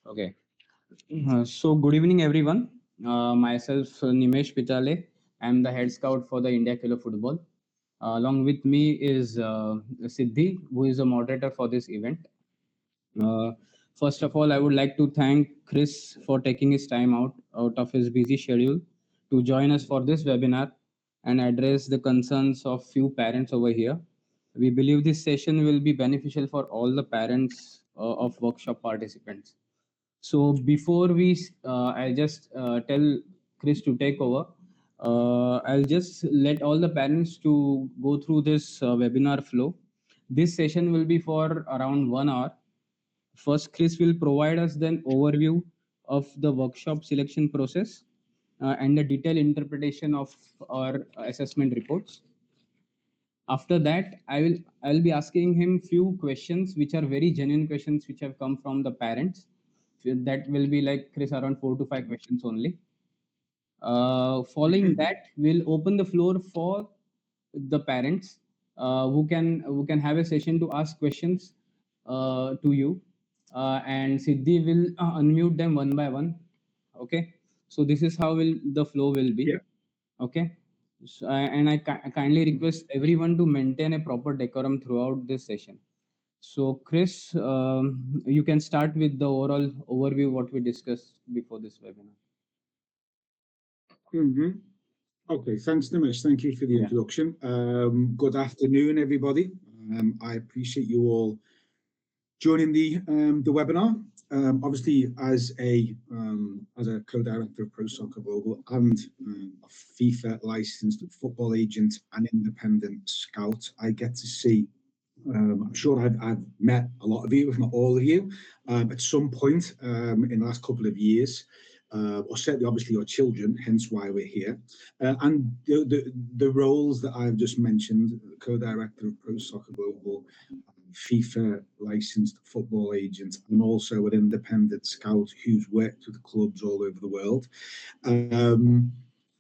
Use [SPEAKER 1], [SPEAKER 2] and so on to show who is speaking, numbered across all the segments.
[SPEAKER 1] Okay. So good evening, everyone. Myself, Nimesh Pitale. I'm the head scout for the India Kilo Football. Along with me is Siddhi, who is a moderator for this event. Uh, First of all, I would like to thank Chris for taking his time out of his busy schedule to join us for this webinar and address the concerns of few parents over here. We believe this session will be beneficial for all the parents of workshop participants. So before I just tell Chris to take over. I'll just let all the parents to go through this webinar flow. This session will be for around 1 hour. First, Chris will provide us then overview of the workshop selection process and the detailed interpretation of our assessment reports. After that, I'll be asking him few questions which are very genuine questions which have come from the parents. That will be like Chris around 4 to 5 questions only. Following
[SPEAKER 2] Mhm.
[SPEAKER 1] that, we'll open the floor for the parents who can have a session to ask questions to you, and Siddhi will unmute them one by one. Okay, so this is how will the flow will be.
[SPEAKER 2] Yeah.
[SPEAKER 1] Okay. So, and I kindly request everyone to maintain a proper decorum throughout this session. So, Chris, you can start with the overall overview what we discussed before this webinar.
[SPEAKER 2] hmm Okay, thanks, Nimesh. Thank you for the
[SPEAKER 1] Yeah.
[SPEAKER 2] introduction. Good afternoon, everybody. I appreciate you all joining the webinar. Obviously, as a co-director of Pro Soccer Global and a FIFA licensed football agent and independent scout, I get to see. I'm sure I've met a lot of you, if not all of you, at some point in the last couple of years. Or certainly, obviously, your children, hence why we're here. And the roles that I've just mentioned, co-director of Pro Soccer Global, FIFA licensed football agent, and also an independent scout who's worked with clubs all over the world.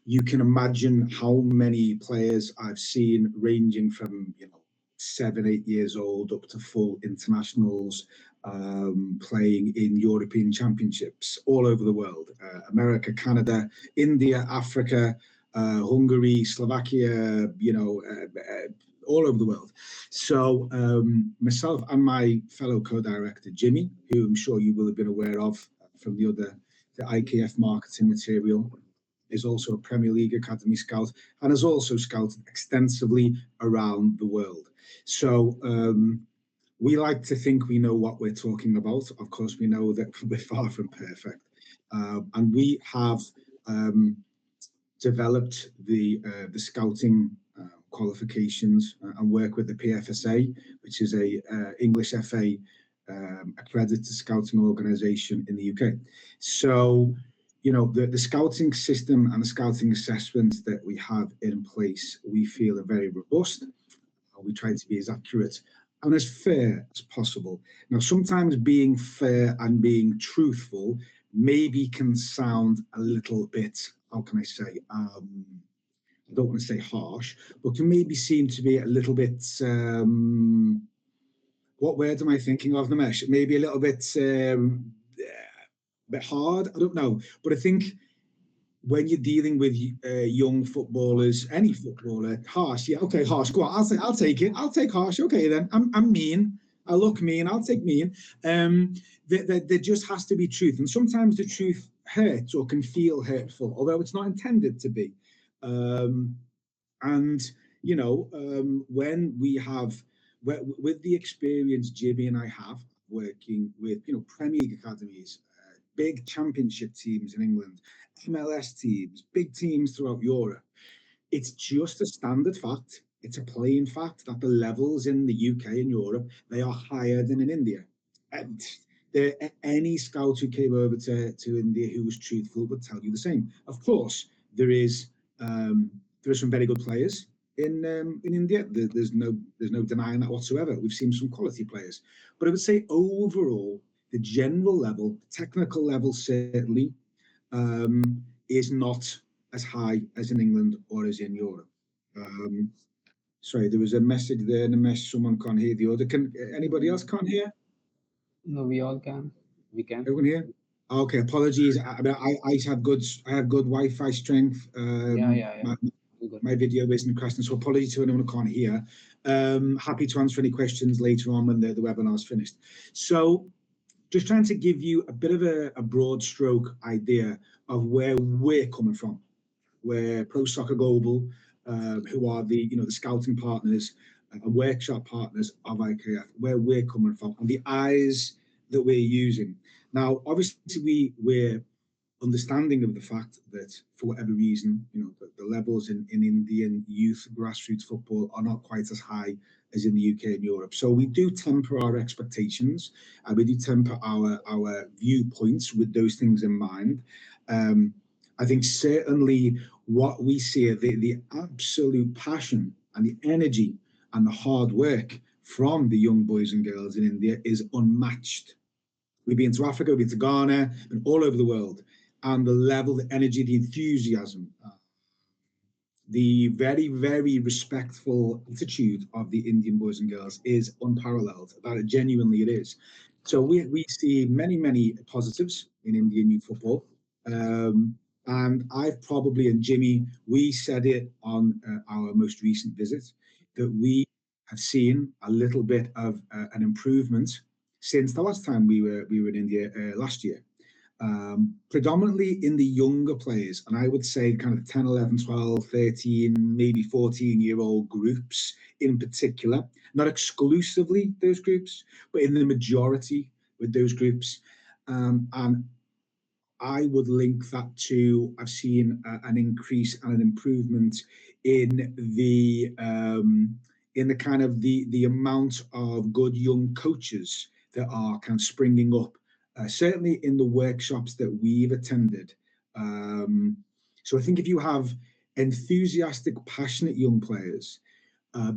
[SPEAKER 2] You can imagine how many players I've seen, ranging from 7, 8 years old up to full internationals, playing in European championships all over the world: America, Canada, India, Africa, Hungary, Slovakia, all over the world. So myself and my fellow co-director Jimmy, who I'm sure you will have been aware of from the IKF marketing material, is also a Premier League Academy scout and has also scouted extensively around the world. So we like to think we know what we're talking about. Of course, we know that we're far from perfect. And we have developed the scouting qualifications and work with the PFSA, which is a English FA accredited scouting organisation in the UK. So, the scouting system and the scouting assessments that we have in place, we feel are very robust. We try to be as accurate and as fair as possible. Now, sometimes being fair and being truthful maybe can sound a little bit, how can I say, I don't want to say harsh, but can maybe seem to be a little bit, what word am I thinking of, Namesh? Maybe a little bit hard. I don't know. But I think when you're dealing with young footballers, any footballer, harsh, yeah, okay, harsh, go on, I'll take it. I'll take harsh, okay then. I'm mean. I look mean, I'll take mean. There just has to be truth. And sometimes the truth hurts or can feel hurtful, although it's not intended to be. And when we have, with the experience Jimmy and I have working with Premier League academies, big championship teams in England, MLS teams, big teams throughout Europe, it's just a standard fact. It's a plain fact that the levels in the UK and Europe, they are higher than in India. And any scout who came over to India who was truthful would tell you the same. Of course, there are some very good players in India. There's no denying that whatsoever. We've seen some quality players, but I would say overall, the general level, technical level, certainly is not as high as in England or as in Europe. Sorry, there was a message there in the message. Someone can't hear the other. Can anybody else can't hear?
[SPEAKER 1] No, we all can. we can.
[SPEAKER 2] Everyone here? Okay, apologies. I have good Wi-Fi strength.
[SPEAKER 1] Yeah, yeah, yeah.
[SPEAKER 2] My,
[SPEAKER 1] Good.
[SPEAKER 2] my video isn't crashing, so apologies to anyone who can't hear. Happy to answer any questions later on when the webinar is finished. So just trying to give you a bit of a broad stroke idea of where we're coming from, where Pro Soccer Global, who are the scouting partners and workshop partners of IKF, where we're coming from, and the eyes that we're using. Now, obviously, we're understanding of the fact that for whatever reason, the levels in Indian youth grassroots football are not quite as high as in the UK and Europe. So we do temper our expectations and we do temper our viewpoints with those things in mind. I think certainly what we see, the absolute passion and the energy and the hard work from the young boys and girls in India is unmatched. We've been to Africa, we've been to Ghana, and all over the world. And the level, the energy, the enthusiasm, the very, very respectful attitude of the Indian boys and girls is unparalleled. That genuinely it is. So we see many, many positives in Indian youth football. And I've probably, and Jimmy, we said it on our most recent visit, that we have seen a little bit of an improvement since the last time we were in India last year. Predominantly in the younger players, and I would say kind of 10, 11, 12, 13, maybe 14-year-old groups in particular, not exclusively those groups, but in the majority with those groups. And I would link that to I've seen an increase and an improvement in the kind of the amount of good young coaches that are kind of springing up, certainly in the workshops that we've attended. So I think if you have enthusiastic, passionate young players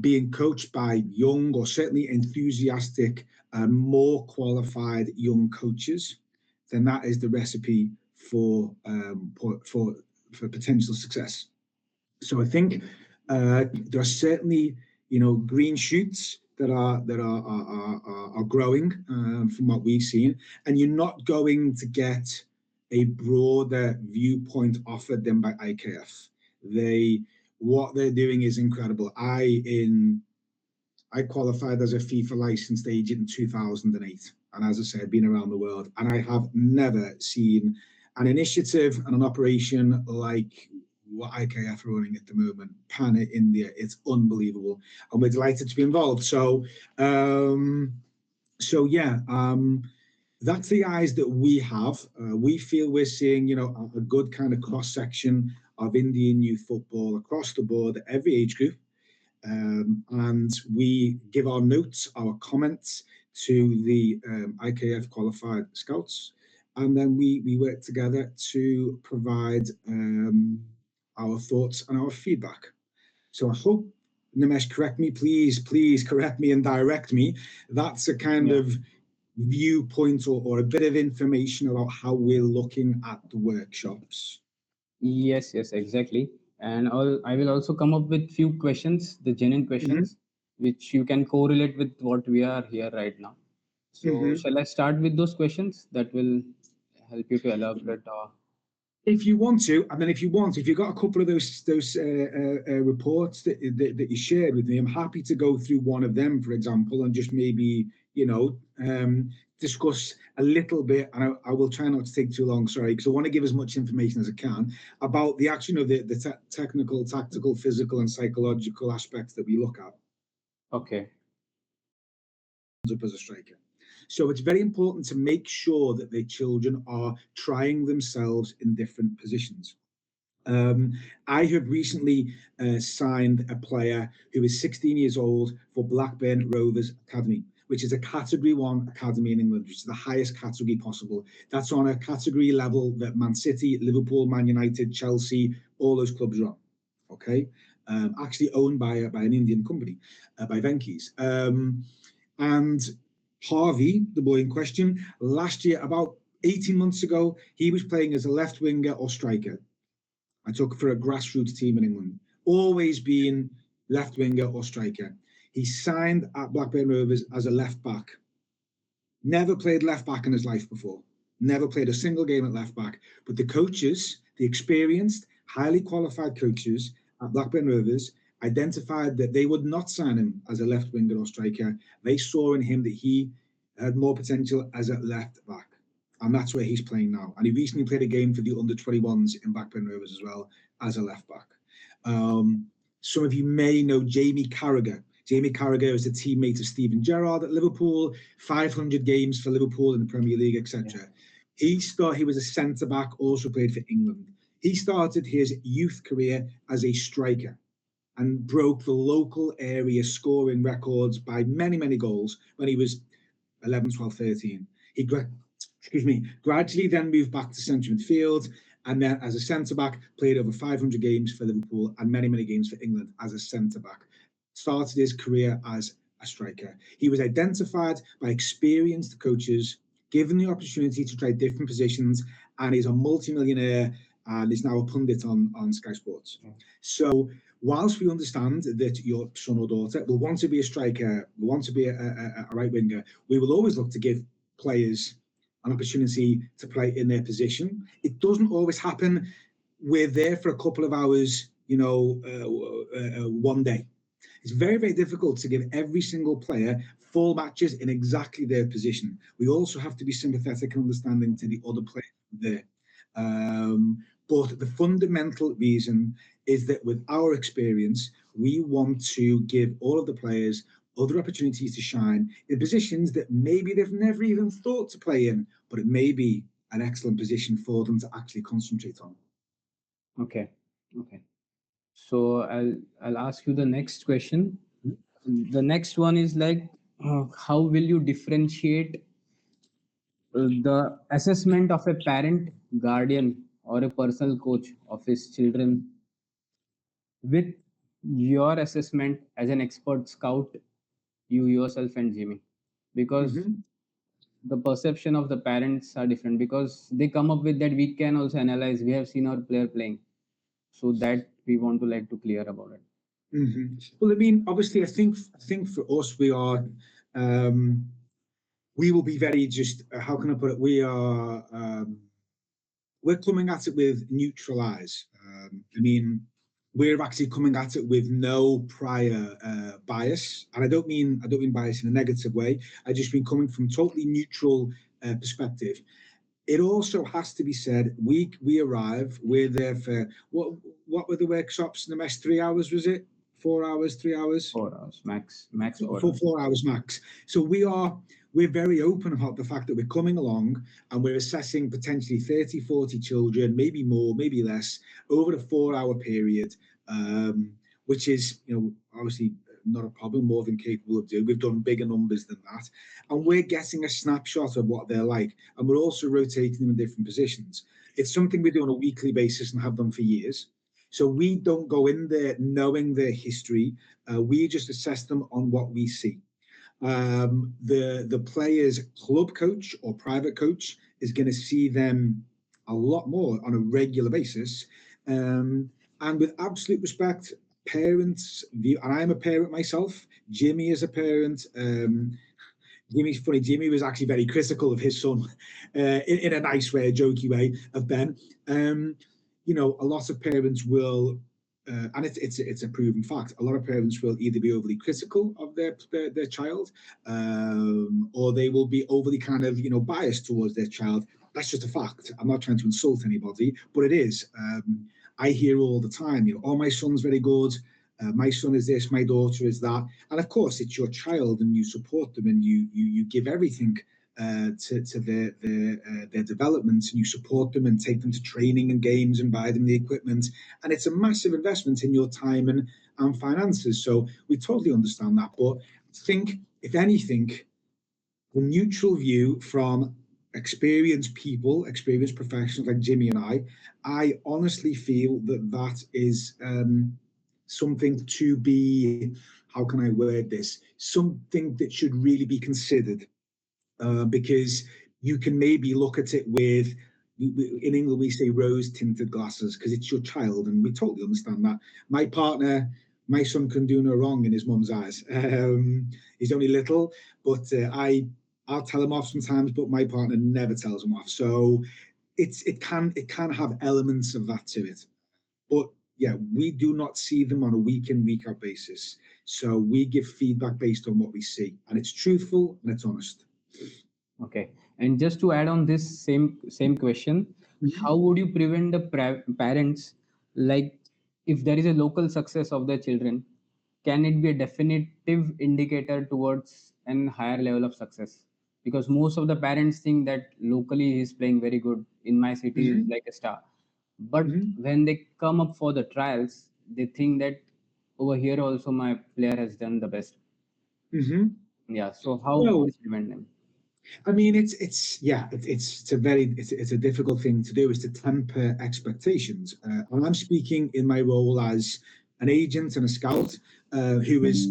[SPEAKER 2] being coached by young or certainly enthusiastic, more qualified young coaches, then that is the recipe for potential success. So I think there are certainly green shoots that are growing from what we've seen, and you're not going to get a broader viewpoint offered than by IKF. What they're doing is incredible. I qualified as a FIFA licensed agent in 2008. And as I said, been around the world, and I have never seen an initiative and an operation like what IKF are running at the moment, Pan India. It's unbelievable. And we're delighted to be involved. So yeah, that's the eyes that we have. We feel we're seeing, a good kind of cross section of Indian youth football across the board, every age group. And we give our notes, our comments to the IKF qualified scouts, and then we work together to provide our thoughts and our feedback. So I hope, Nimesh, correct me, please correct me and direct me. That's a kind of viewpoint or a bit of information about how we're looking at the workshops.
[SPEAKER 1] Yes, yes, exactly. And I will also come up with few questions, the genuine questions, which you can correlate with what we are here right now. So shall I start with those questions that will help you to elaborate?
[SPEAKER 2] If you want to, and then if you've got a couple of those reports that you shared with me, I'm happy to go through one of them, for example, and just maybe discuss a little bit. And I will try not to take too long, sorry, because I want to give as much information as I can about the action of the technical, tactical, physical, and psychological aspects that we look at.
[SPEAKER 1] Okay.
[SPEAKER 2] Up as a striker. So it's very important to make sure that the children are trying themselves in different positions. I have recently signed a player who is 16 years old for Blackburn Rovers Academy, which is a Category 1 academy in England, which is the highest category possible. That's on a category level that Man City, Liverpool, Man United, Chelsea, all those clubs are on. Okay, actually owned by an Indian company, by Venky's. And Harvey, the boy in question, last year, about 18 months ago, he was playing as a left winger or striker. I took for a grassroots team in England, always being left winger or striker. He signed at Blackburn Rovers as a left back. Never played left back in his life before. Never played a single game at left back. But the coaches, the experienced, highly qualified coaches at Blackburn Rovers, identified that they would not sign him as a left winger or striker. They saw in him that he had more potential as a left back. And that's where he's playing now. And he recently played a game for the under 21s in Blackburn Rovers as well as a left back. Some of you may know Jamie Carragher. Jamie Carragher is a teammate of Steven Gerrard at Liverpool, 500 games for Liverpool in the Premier League, etc. He was a centre back, also played for England. He started his youth career as a striker and broke the local area scoring records by many, many goals when he was 11, 12, 13. He gradually then moved back to central midfield, and then as a centre-back, played over 500 games for Liverpool and many, many games for England as a centre-back. Started his career as a striker. He was identified by experienced coaches, given the opportunity to try different positions, and he's a multi-millionaire and is now a pundit on Sky Sports. So whilst we understand that your son or daughter will want to be a striker, will want to be a right winger, we will always look to give players an opportunity to play in their position. It doesn't always happen. We're there for a couple of hours, one day. It's very, very difficult to give every single player full matches in exactly their position. We also have to be sympathetic and understanding to the other players there. But the fundamental reason is that with our experience, we want to give all of the players other opportunities to shine in positions that maybe they've never even thought to play in, but it may be an excellent position for them to actually concentrate on.
[SPEAKER 1] Okay. So I'll ask you the next question. The next one is like, how will you differentiate the assessment of a parent, guardian, or a personal coach of his children with your assessment as an expert scout, you yourself and Jimmy? Because the perception of the parents are different, because they come up with that we can also analyze, we have seen our player playing, so that we want to like to clear about it.
[SPEAKER 2] Well, I mean, obviously, I think for us, we are, we will be very just, how can I put it? We're coming at it with neutral eyes. I mean, we're actually coming at it with no prior bias, and I don't mean bias in a negative way. I just mean coming from totally neutral perspective. It also has to be said, we arrive, we're there for what were the workshops in the mesh? 3 hours, was it? 4 hours, 3 hours?
[SPEAKER 1] 4 hours max.
[SPEAKER 2] 4 hours max. So we're very open about the fact that we're coming along and we're assessing potentially 30, 40 children, maybe more, maybe less, over a 4-hour period, which is, obviously not a problem, more than capable of doing. We've done bigger numbers than that. And we're getting a snapshot of what they're like. And we're also rotating them in different positions. It's something we do on a weekly basis and have done for years. So we don't go in there knowing their history. We just assess them on what we see. The player's club coach or private coach is going to see them a lot more on a regular basis. And with absolute respect, parents view, and I'm a parent myself. Jimmy is a parent. Jimmy's funny. Jimmy was actually very critical of his son in a nice way, a jokey way, of Ben. A lot of parents will, and it's a proven fact. A lot of parents will either be overly critical of their child, or they will be overly kind of biased towards their child. That's just a fact. I'm not trying to insult anybody, but it is. I hear all the time, oh, my son's very good. My son is this, my daughter is that. And of course, it's your child, and you support them, and you give everything to their development, and you support them and take them to training and games and buy them the equipment. And it's a massive investment in your time and finances. So we totally understand that. But I think, if anything, the neutral view from experienced people, experienced professionals like Jimmy and I honestly feel that is something to be, how can I word this? Something that should really be considered, because you can maybe look at it with, in England we say rose-tinted glasses, because it's your child, and we totally understand that. My son can do no wrong in his mum's eyes. He's only little, but I'll tell him off sometimes, but my partner never tells him off. So it can have elements of that to it. But yeah, we do not see them on a week in, week out basis. So we give feedback based on what we see, and it's truthful and it's honest.
[SPEAKER 1] Okay. And just to add on this same question, how
[SPEAKER 2] Mhm.
[SPEAKER 1] would you prevent the parents, like, if there is a local success of their children, can it be a definitive indicator towards an higher level of success? Because most of the parents think that locally he's playing very good, in my city is
[SPEAKER 2] Mhm.
[SPEAKER 1] like a star. But
[SPEAKER 2] Mhm.
[SPEAKER 1] when they come up for the trials, they think that over here also my player has done the best.
[SPEAKER 2] Mhm.
[SPEAKER 1] Yeah. So how would
[SPEAKER 2] Well,
[SPEAKER 1] you prevent them?
[SPEAKER 2] I mean, it's yeah, it's a difficult thing to do is to temper expectations. And I'm speaking in my role as an agent and a scout, who is,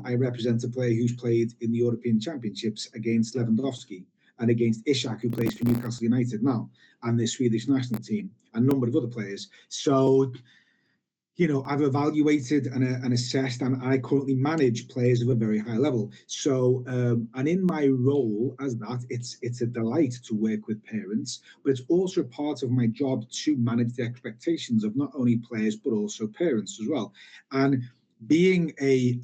[SPEAKER 2] I represent a player who's played in the European Championships against Lewandowski and against Ishak, who plays for Newcastle United now, and the Swedish national team, and a number of other players. So I've evaluated and assessed, and I currently manage players of a very high level. So, and in my role as that, it's a delight to work with parents, but it's also part of my job to manage the expectations of not only players but also parents as well. And being a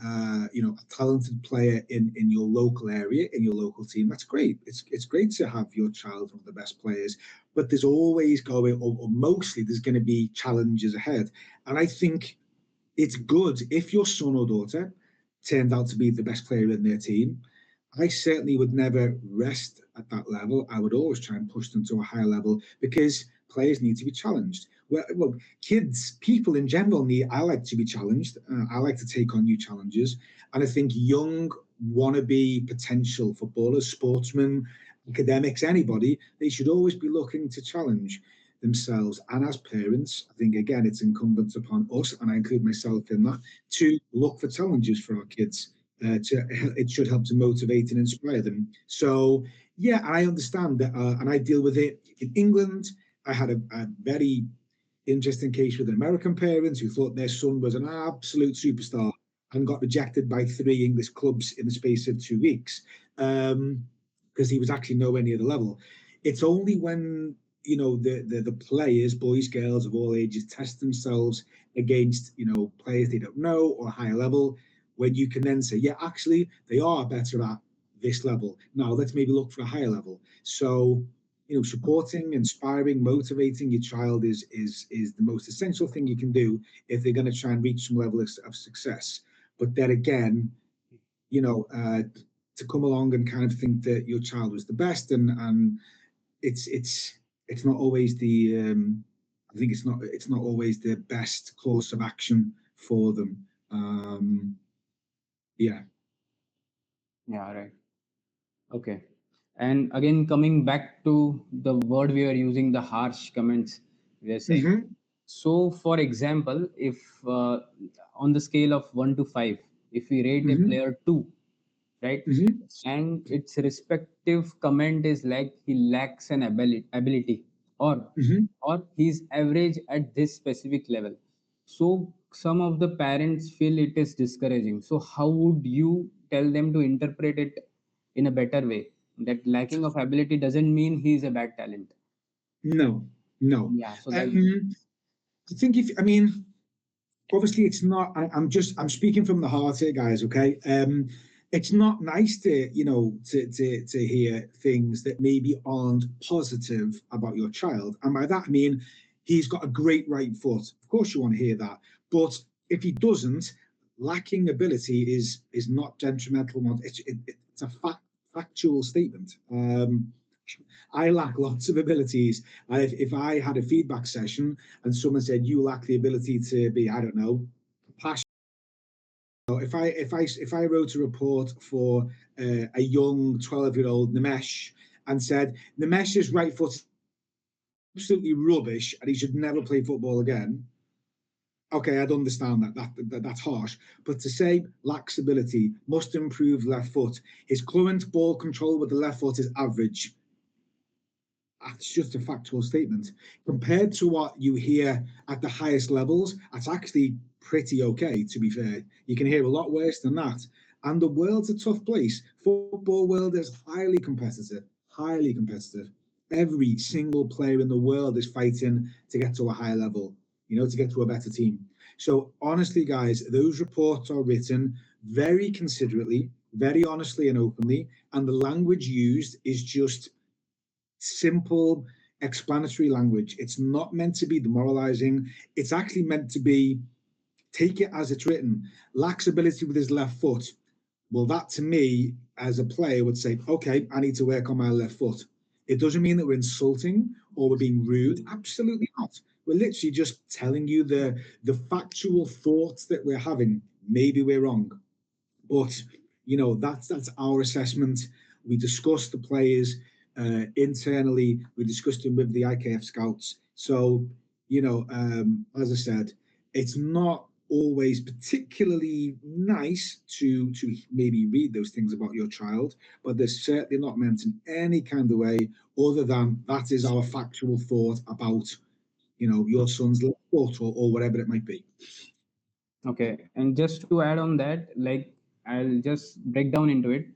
[SPEAKER 2] talented player in your local area, in your local team, that's great. It's great to have your child one of the best players, but there's always going, or mostly there's going to be challenges ahead. And I think it's good if your son or daughter turned out to be the best player in their team. I certainly would never rest at that level. I would always try and push them to a higher level because players need to be challenged. Well, kids, people in general need. I like to be challenged. I like to take on new challenges, and I think young wannabe potential footballers, sportsmen, academics, anybody, they should always be looking to challenge themselves. And as parents, I think again it's incumbent upon us, and I include myself in that, to look for challenges for our kids. It should help to motivate and inspire them. So yeah, I understand that, and I deal with it in England. I had a very interesting case with an American parent who thought their son was an absolute superstar and got rejected by 3 English clubs in the space of 2 weeks, because he was actually nowhere near the level. It's only when the players, boys, girls of all ages, test themselves against players they don't know or higher level, when you can then say, yeah, actually they are better at this level. Now let's maybe look for a higher level. So supporting, inspiring, motivating your child is the most essential thing you can do if they're going to try and reach some level of success. But then again, you know, uh, to come along and kind of think that your child was the best, and it's not always the I think it's not always the best course of action for them. Yeah.
[SPEAKER 1] Yeah, right. Okay. And again, coming back to the word we are using, the harsh comments we are saying.
[SPEAKER 2] Hmm.
[SPEAKER 1] So, for example, if on the scale of 1 to 5, if we rate a
[SPEAKER 2] Hmm.
[SPEAKER 1] player 2, right,
[SPEAKER 2] Hmm.
[SPEAKER 1] and its respective comment is like he lacks an ability, or
[SPEAKER 2] Hmm.
[SPEAKER 1] he's average at this specific level, so some of the parents feel it is discouraging. So how would you tell them to interpret it in a better way, that lacking of ability doesn't mean he's a bad talent?
[SPEAKER 2] No, no.
[SPEAKER 1] Yeah, so that.
[SPEAKER 2] Um, I think if I mean obviously it's not. I'm speaking from the heart here, guys. Okay. It's not nice to to hear things that maybe aren't positive about your child, and by that I mean he's got a great right foot. Of course, you want to hear that, but if he doesn't, lacking ability is not detrimental. It's a factual statement. I lack lots of abilities. If I had a feedback session and someone said you lack the ability to be, I don't know, passionate. If I wrote a report for a young 12-year-old Nimesh and said Nimesh's right foot is absolutely rubbish and he should never play football again, okay, I'd understand that's harsh. But to say lacks ability, must improve left foot, his current ball control with the left foot is average. That's just a factual statement. Compared to what you hear at the highest levels, that's actually pretty okay, to be fair. You can hear a lot worse than that. And the world's a tough place. Football world is highly competitive, highly competitive. Every single player in the world is fighting to get to a high level, to get to a better team. So honestly, guys, those reports are written very considerately, very honestly and openly, and the language used is just simple, explanatory language. It's not meant to be demoralizing. It's actually meant to be take it as it's written. Lacks ability with his left foot. Well, that to me, as a player, would say, okay, I need to work on my left foot. It doesn't mean that we're insulting or we're being rude. Absolutely not. We're literally just telling you the factual thoughts that we're having. Maybe we're wrong, but that's our assessment. We discussed the players internally. We discussed them with the IKF scouts. So as I said, it's not always particularly nice to maybe read those things about your child, but they're certainly not meant in any kind of way other than that is our factual thought about your son's left foot or whatever it might be.
[SPEAKER 1] Okay, and just to add on that, like I'll just break down into it.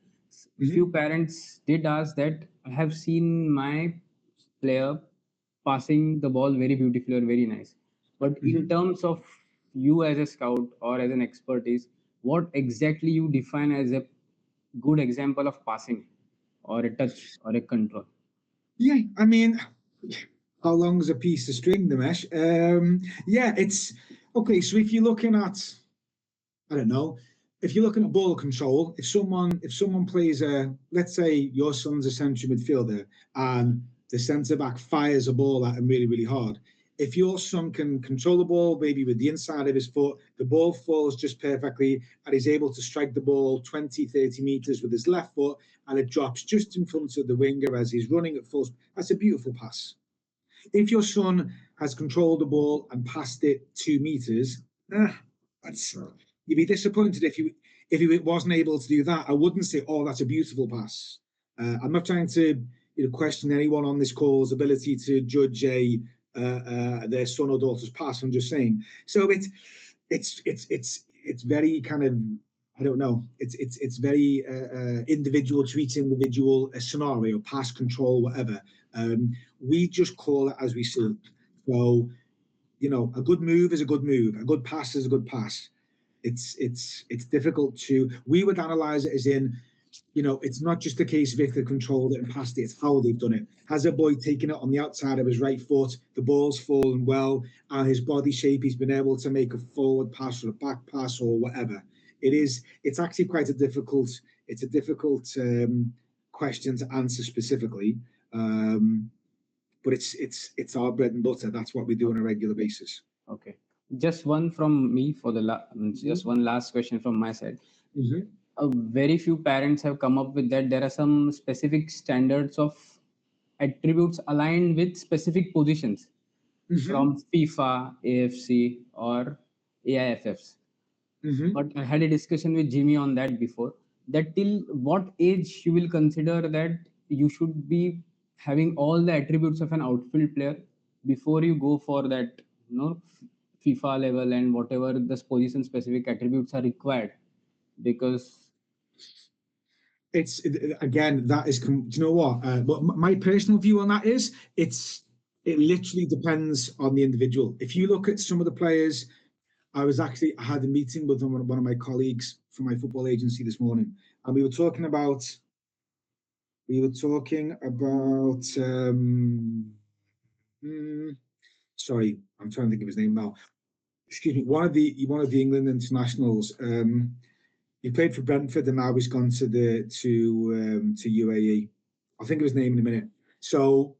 [SPEAKER 1] Few
[SPEAKER 2] Mm-hmm.
[SPEAKER 1] parents did ask that I have seen my player passing the ball very beautifully or very nice. But in
[SPEAKER 2] Mm-hmm.
[SPEAKER 1] terms of you as a scout or as an expertise, what exactly you define as a good example of passing or a touch or a control?
[SPEAKER 2] Yeah, I mean, how long's a piece of string, the mesh? Yeah, it's okay. So if you're looking at, I don't know, if you're looking at ball control, if someone plays let's say your son's a central midfielder and the centre back fires a ball at him really, really hard. If your son can control the ball, maybe with the inside of his foot, the ball falls just perfectly, and he's able to strike the ball 20, 30 metres with his left foot, and it drops just in front of the winger as he's running at full. That's a beautiful pass. If your son has controlled the ball and passed it 2 meters, that's you'd be disappointed if he wasn't able to do that. I wouldn't say, "Oh, that's a beautiful pass." I'm not trying to question anyone on this call's ability to judge their son or daughter's pass. I'm just saying. So it's very kind of I don't know. It's very individual to each individual scenario, pass control, whatever. We just call it as we see it. So a good move is a good move. A good pass is a good pass. It's difficult to. We would analyze it as in, it's not just a case of if they controlled it and passed it, it's how they've done it. Has a boy taken it on the outside of his right foot, the ball's fallen well, and his body shape, he's been able to make a forward pass or a back pass or whatever. It's actually quite it's a difficult question to answer specifically. But it's our bread and butter. That's what we do on a regular basis.
[SPEAKER 1] Okay, just one from me for the just one last question from my side.
[SPEAKER 2] Mm-hmm.
[SPEAKER 1] Very few parents have come up with that there are some specific standards of attributes aligned with specific positions
[SPEAKER 2] Mm-hmm.
[SPEAKER 1] from FIFA, AFC, or AIFFs.
[SPEAKER 2] Mm-hmm.
[SPEAKER 1] But I had a discussion with Jimmy on that before. That till what age you will consider that you should be having all the attributes of an outfield player before you go for that, FIFA level and whatever the position specific attributes are required. Because
[SPEAKER 2] Again, that is. Do you know what? But my personal view on that is, it literally depends on the individual. If you look at some of the players, I had a meeting with one of my colleagues from my football agency this morning, and we were talking about. Sorry, I'm trying to think of his name now. Excuse me. One of the England internationals. He played for Brentford and now he's gone to UAE. I'll think of his name in a minute. So,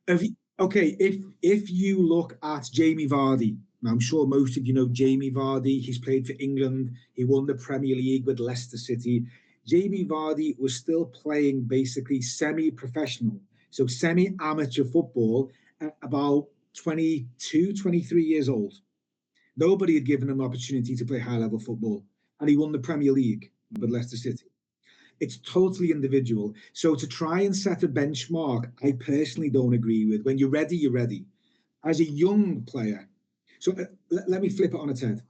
[SPEAKER 2] if you look at Jamie Vardy, now I'm sure most of you know Jamie Vardy. He's played for England. He won the Premier League with Leicester City. Jamie Vardy was still playing basically semi-professional, so semi-amateur football at about 22, 23 years old. Nobody had given him an opportunity to play high-level football, and he won the Premier League with Leicester City. It's totally individual. So to try and set a benchmark, I personally don't agree with. When you're ready, you're ready. As a young player, so let me flip it on its head.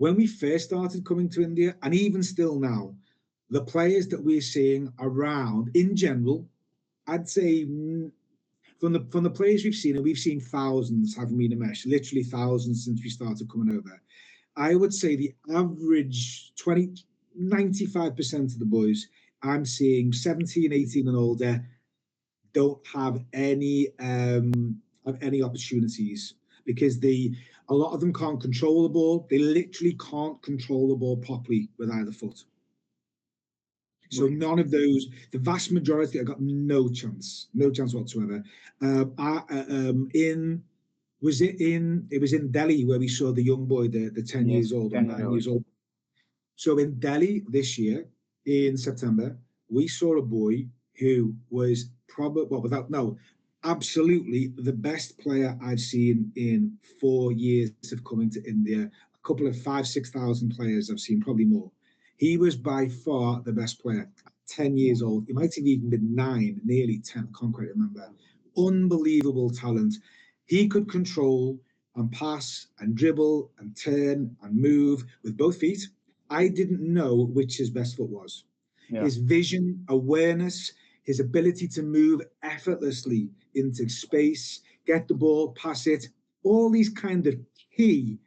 [SPEAKER 2] when we first started coming to India, and even still now, the players that we're seeing around in general, I'd say from the players we've seen, and we've seen thousands, haven't we, Nimesh? Literally thousands since we started coming over. I would say the average 95% of the boys I'm seeing 17, 18 and older don't have any opportunities because a lot of them can't control the ball. They literally can't control the ball properly with either foot. So none of those, the vast majority, have got no chance whatsoever. In it was in Delhi where we saw the young boy, the 10
[SPEAKER 1] Yes,
[SPEAKER 2] years old or
[SPEAKER 1] 10 year
[SPEAKER 2] 9 years
[SPEAKER 1] old.
[SPEAKER 2] old. So in Delhi this year, in September, we saw a boy who was probably, well, without, no, absolutely the best player I've seen in 4 years of coming to India. A couple of 5,000, 6,000 players I've seen, probably more. He was by far the best player. 10 years old. He might have even been 9, nearly 10. I can't quite remember. Unbelievable talent. He could control and pass and dribble and turn and move with both feet. I didn't know which his best foot was.
[SPEAKER 1] Yeah.
[SPEAKER 2] His vision, awareness, his ability to move effortlessly into space, get the ball, pass it, all these kind of key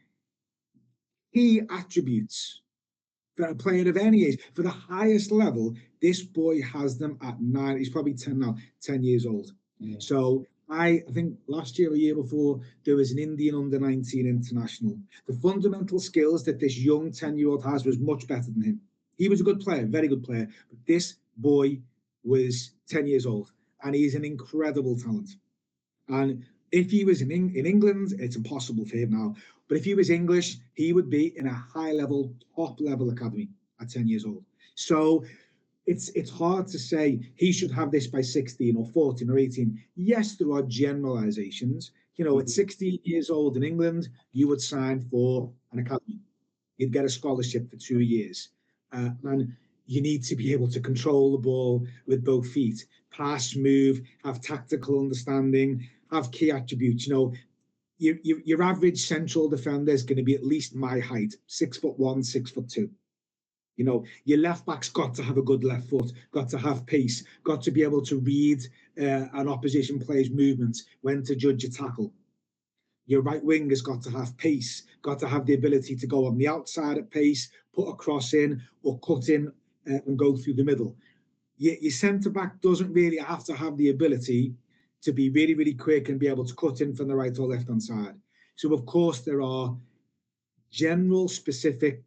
[SPEAKER 2] attributes for a player of any age, for the highest level, this boy has them at 9. He's probably 10 now, 10 years old. Yeah. So I think last year or year before, there was an Indian under 19 international. The fundamental skills that this young 10-year-old has was much better than him. He was a good player, very good player. But this boy was 10 years old, and he's an incredible talent. And if he was in England, it's impossible for him now. But if he was English, he would be in a high level, top level academy at 10 years old. So it's hard to say he should have this by 16 or 14 or 18. Yes, there are generalizations. You know, at 16 years old in England, you would sign for an academy. You'd get a scholarship for 2 years. And you need to be able to control the ball with both feet, pass, move, have tactical understanding, have key attributes. You know, your average central defender is going to be at least my height, 6'1", 6'2". You know, your left back's got to have a good left foot, got to have pace, got to be able to read an opposition player's movements, when to judge a tackle. Your right wing has got to have pace, got to have the ability to go on the outside at pace, put a cross in or cut in and go through the middle. Your centre back doesn't really have to have the ability to be really, really quick and be able to cut in from the right or left hand side. So, of course, there are general specific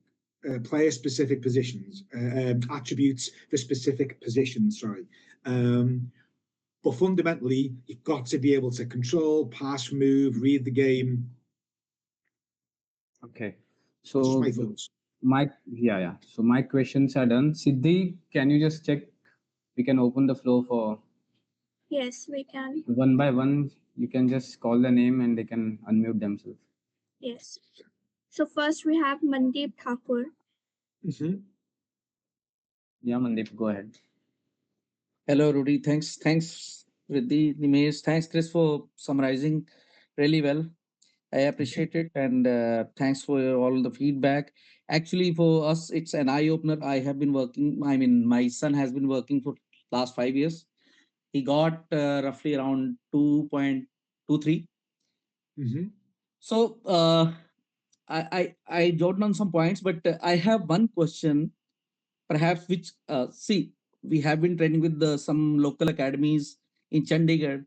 [SPEAKER 2] player specific positions, attributes for specific positions, sorry. But fundamentally, you've got to be able to control, pass, move, read the game.
[SPEAKER 1] Okay.
[SPEAKER 2] Just
[SPEAKER 1] So
[SPEAKER 2] my thoughts.
[SPEAKER 1] yeah. So my questions are done. Siddhi, can you just check? We can open the floor for
[SPEAKER 3] Yes, we can.
[SPEAKER 1] one by one. You can just call the name and they can unmute themselves.
[SPEAKER 3] Yes. So first we have Mandeep Thakur.
[SPEAKER 2] Mm-hmm.
[SPEAKER 1] Yeah, Mandeep, go ahead.
[SPEAKER 4] Hello, Rudy. Thanks, Riddhi, Nimesh. Thanks, Chris, for summarizing really well. I appreciate it, and thanks for all the feedback. Actually, for us, it's an eye opener. I have been working. I mean, my son has been working for last 5 years. He got roughly around 2.23.
[SPEAKER 2] Mm-hmm.
[SPEAKER 4] So I jotted down some points, but I have one question, perhaps which see we have been training with some local academies in Chandigarh,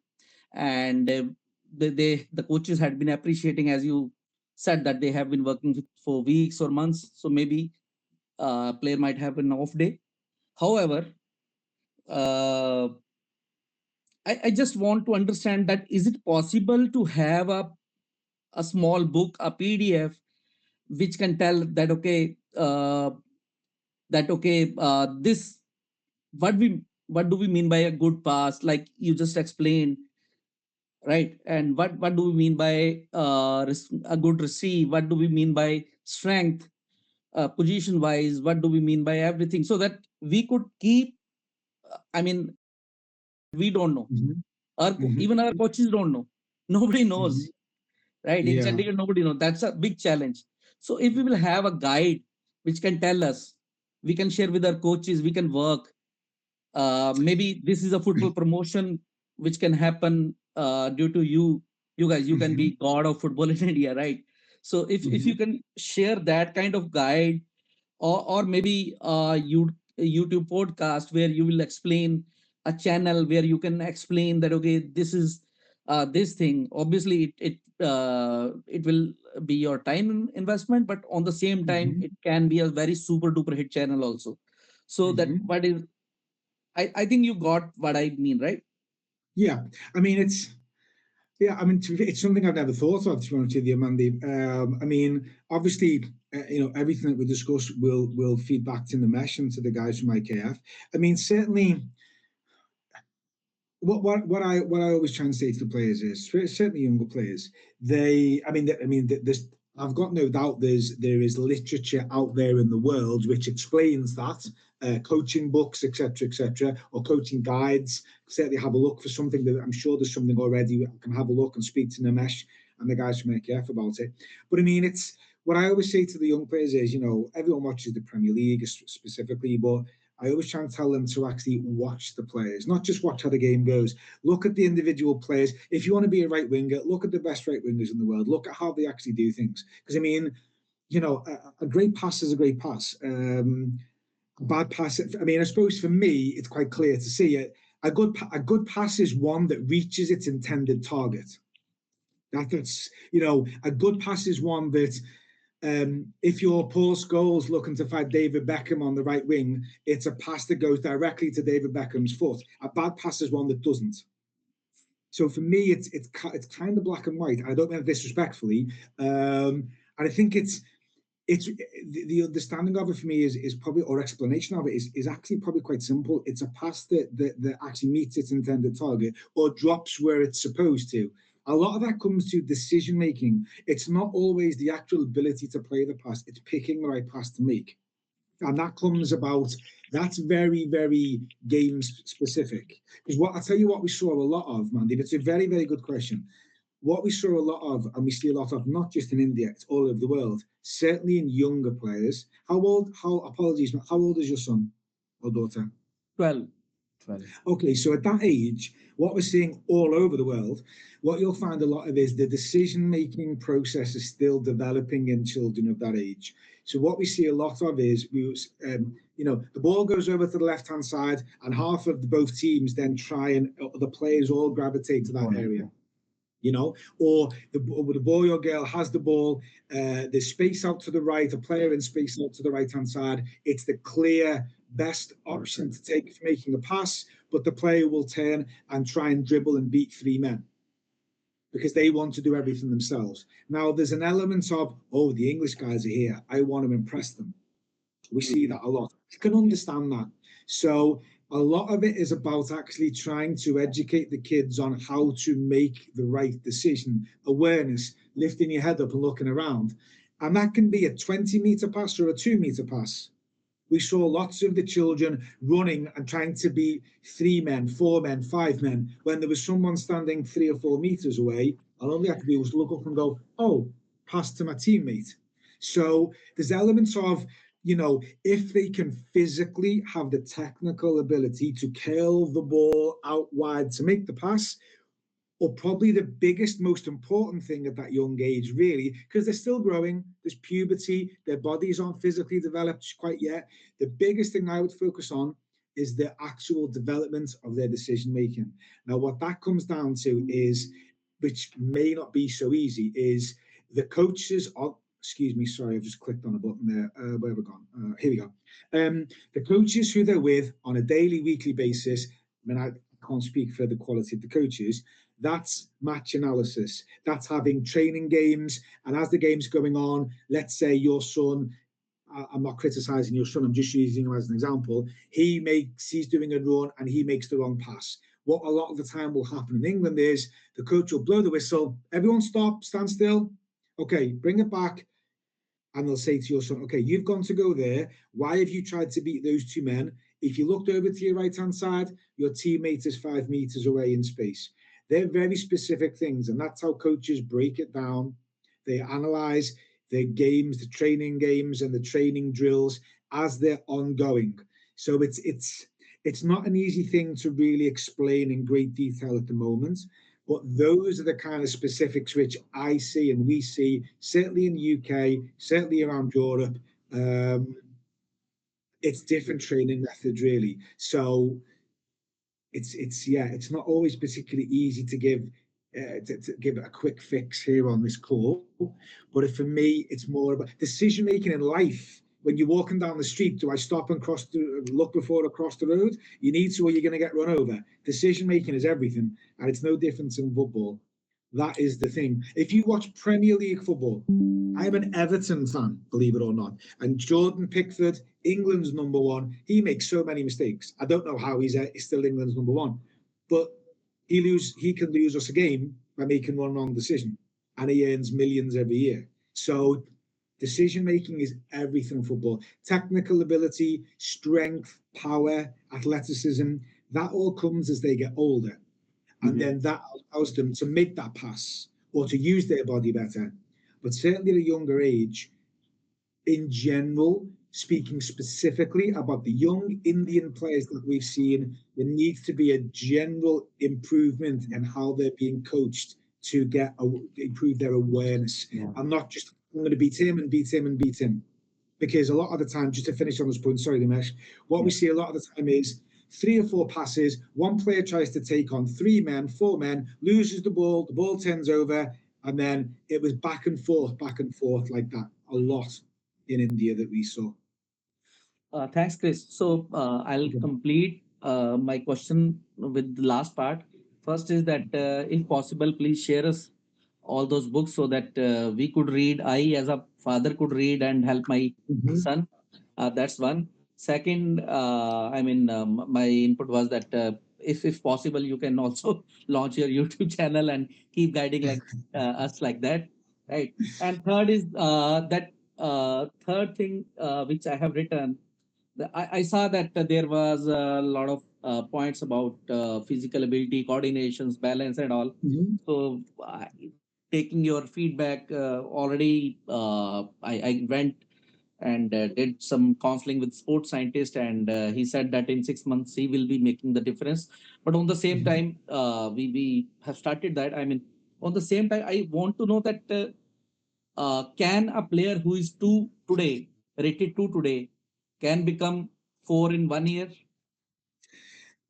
[SPEAKER 4] and the coaches had been appreciating, as you said, that they have been working for weeks or months. So maybe player might have an off day. However, uh, I just want to understand that is it possible to have a small book, a PDF, which can tell that this what do we mean by a good pass, like you just explained, right? And what do we mean by a good receive? What do we mean by strength, position wise? What do we mean by everything? So that we could keep. I mean, we don't know.
[SPEAKER 2] Mm-hmm.
[SPEAKER 4] Even our coaches don't know. Nobody knows,
[SPEAKER 2] Mm-hmm.
[SPEAKER 4] right? In
[SPEAKER 2] Yeah.
[SPEAKER 4] Chandigarh, nobody knows. That's a big challenge. So if we will have a guide which can tell us, we can share with our coaches, we can work. Maybe this is a football promotion which can happen due to you. You guys, you can
[SPEAKER 2] Mhm,
[SPEAKER 4] be god of football in India, right? So if you
[SPEAKER 2] mhm,
[SPEAKER 4] can share that kind of guide, or maybe a YouTube podcast where you will explain, a channel where you can explain that, okay, this is this thing. Obviously it will be your time investment, but on the same time
[SPEAKER 2] mhm,
[SPEAKER 4] it can be a very super duper hit channel also. So that
[SPEAKER 2] mhm.
[SPEAKER 4] what is, I think you got what I mean, right?
[SPEAKER 2] Yeah, I mean it's something I've never thought of, to be honest with you, Mandy. I mean, obviously, everything that we discuss will feed back to the mesh and to the guys from IKF. I mean, certainly, what I always try and say to the players is, certainly younger players, this. I've got no doubt there is literature out there in the world which explains that, coaching books, etc., or coaching guides. Certainly have a look for something. That I'm sure there's something already. I can have a look and speak to Nimesh and the guys from AKF about it. But I mean, it's what I always say to the young players is, everyone watches the Premier League specifically, but I always try and tell them to actually watch the players, not just watch how the game goes. Look at the individual players. If you want to be a right winger, look at the best right wingers in the world. Look at how they actually do things. Because I mean, a great pass is a great pass. A bad pass. I mean, I suppose for me, it's quite clear to see it. A good pass is one that reaches its intended target. A good pass is one that if you're Paul Scholes looking to fight David Beckham on the right wing, it's a pass that goes directly to David Beckham's foot. A bad pass is one that doesn't. So for me, it's kind of black and white. I don't mean disrespectfully, and I think it's the understanding of it for me is probably, or explanation of it is actually probably quite simple. It's a pass that actually meets its intended target or drops where it's supposed to. A lot of that comes to decision making. It's not always the actual ability to play the pass, it's picking the right pass to make. And that comes about, that's very, very game specific. Because I'll tell you what we saw a lot of, Mandy, it's a very, very good question. What we saw a lot of, and we see a lot of, not just in India, it's all over the world, certainly in younger players. How old is your son or daughter?
[SPEAKER 4] 12.
[SPEAKER 1] 12.
[SPEAKER 2] Okay, so at that age, what we're seeing all over the world, what you'll find a lot of is the decision-making process is still developing in children of that age. So what we see a lot of is the ball goes over to the left-hand side, and half of both teams then try and the players all gravitate to that area. Or the boy or girl has the ball, there's space out to the right, a player in space out to the right-hand side. It's the clear best option to take for making a pass, but the player will turn and try and dribble and beat three men because they want to do everything themselves. Now, there's an element of, oh, the English guys are here, I want to impress them. We see that a lot. You can understand that. So a lot of it is about actually trying to educate the kids on how to make the right decision, awareness, lifting your head up and looking around. And that can be a 20-meter pass or a 2-meter pass. We saw lots of the children running and trying to be 3 men, 4 men, 5 men, when there was someone standing 3 or 4 meters away, and all they had to do was look up and go, oh, pass to my teammate. So there's elements of, if they can physically have the technical ability to curl the ball out wide to make the pass, or probably the biggest, most important thing at that young age, really, because they're still growing, there's puberty, their bodies aren't physically developed quite yet. The biggest thing I would focus on is the actual development of their decision making. Now, what that comes down to is, which may not be so easy, is the coaches are, excuse me, sorry, I've just clicked on a button there. Where have we gone? Here we go. The coaches who they're with on a daily, weekly basis, I can't speak for the quality of the coaches, that's match analysis. That's having training games. And as the game's going on, let's say your son, I'm not criticizing your son, I'm just using him as an example. He's doing a run and he makes the wrong pass. What a lot of the time will happen in England is the coach will blow the whistle. Everyone stop, stand still. Okay, bring it back. And they'll say to your son, okay, you've gone to go there. Why have you tried to beat those 2 men? If you looked over to your right-hand side, your teammate is 5 meters away in space. They're very specific things, and that's how coaches break it down. They analyze the games, the training games, and the training drills as they're ongoing. So it's not an easy thing to really explain in great detail at the moment. But those are the kind of specifics which I see and we see, certainly in the UK, certainly around Europe. Um, it's different training methods, really. So it's not always particularly easy to give a quick fix here on this call. But for me, it's more about decision making in life. When you're walking down the street, do I stop and look before I cross the road? You need to, or you're going to get run over. Decision making is everything, and it's no different in football. That is the thing. If you watch Premier League football, I'm an Everton fan, believe it or not. And Jordan Pickford, England's number one, he makes so many mistakes. I don't know how he's still England's number one, but he can lose us a game by making one wrong decision, and he earns millions every year. So decision making is everything in football. Technical ability, strength, power, athleticism, that all comes as they get older. And then that allows them to make that pass or to use their body better. But certainly at a younger age, in general, speaking specifically about the young Indian players that we've seen, there needs to be a general improvement in how they're being coached to improve their awareness. And not just, I'm going to beat him and beat him and beat him. Because a lot of the time, just to finish on this point, sorry, Nimesh, what we see a lot of the time is 3 or 4 passes, one player tries to take on 3 men, 4 men, loses the ball turns over, and then it was back and forth like that a lot in India that we saw.
[SPEAKER 4] Thanks, Chris. So I'll complete my question with the last part. First is that, if possible, please share us all those books so that we could read. I, as a father, could read and help my son. That's one. Second, my input was that, if possible, you can also launch your YouTube channel and keep guiding like us like that, right? And third is that third thing which I have written. I saw that there was a lot of points about physical ability, coordinations, balance, and all. So, taking your feedback, already I went and did some counseling with sports scientist, and he said that in 6 months he will be making the difference. But on the same time, we have started that. I mean, on the same time, I want to know that, can a player who is rated 2 today, can become 4 in 1 year?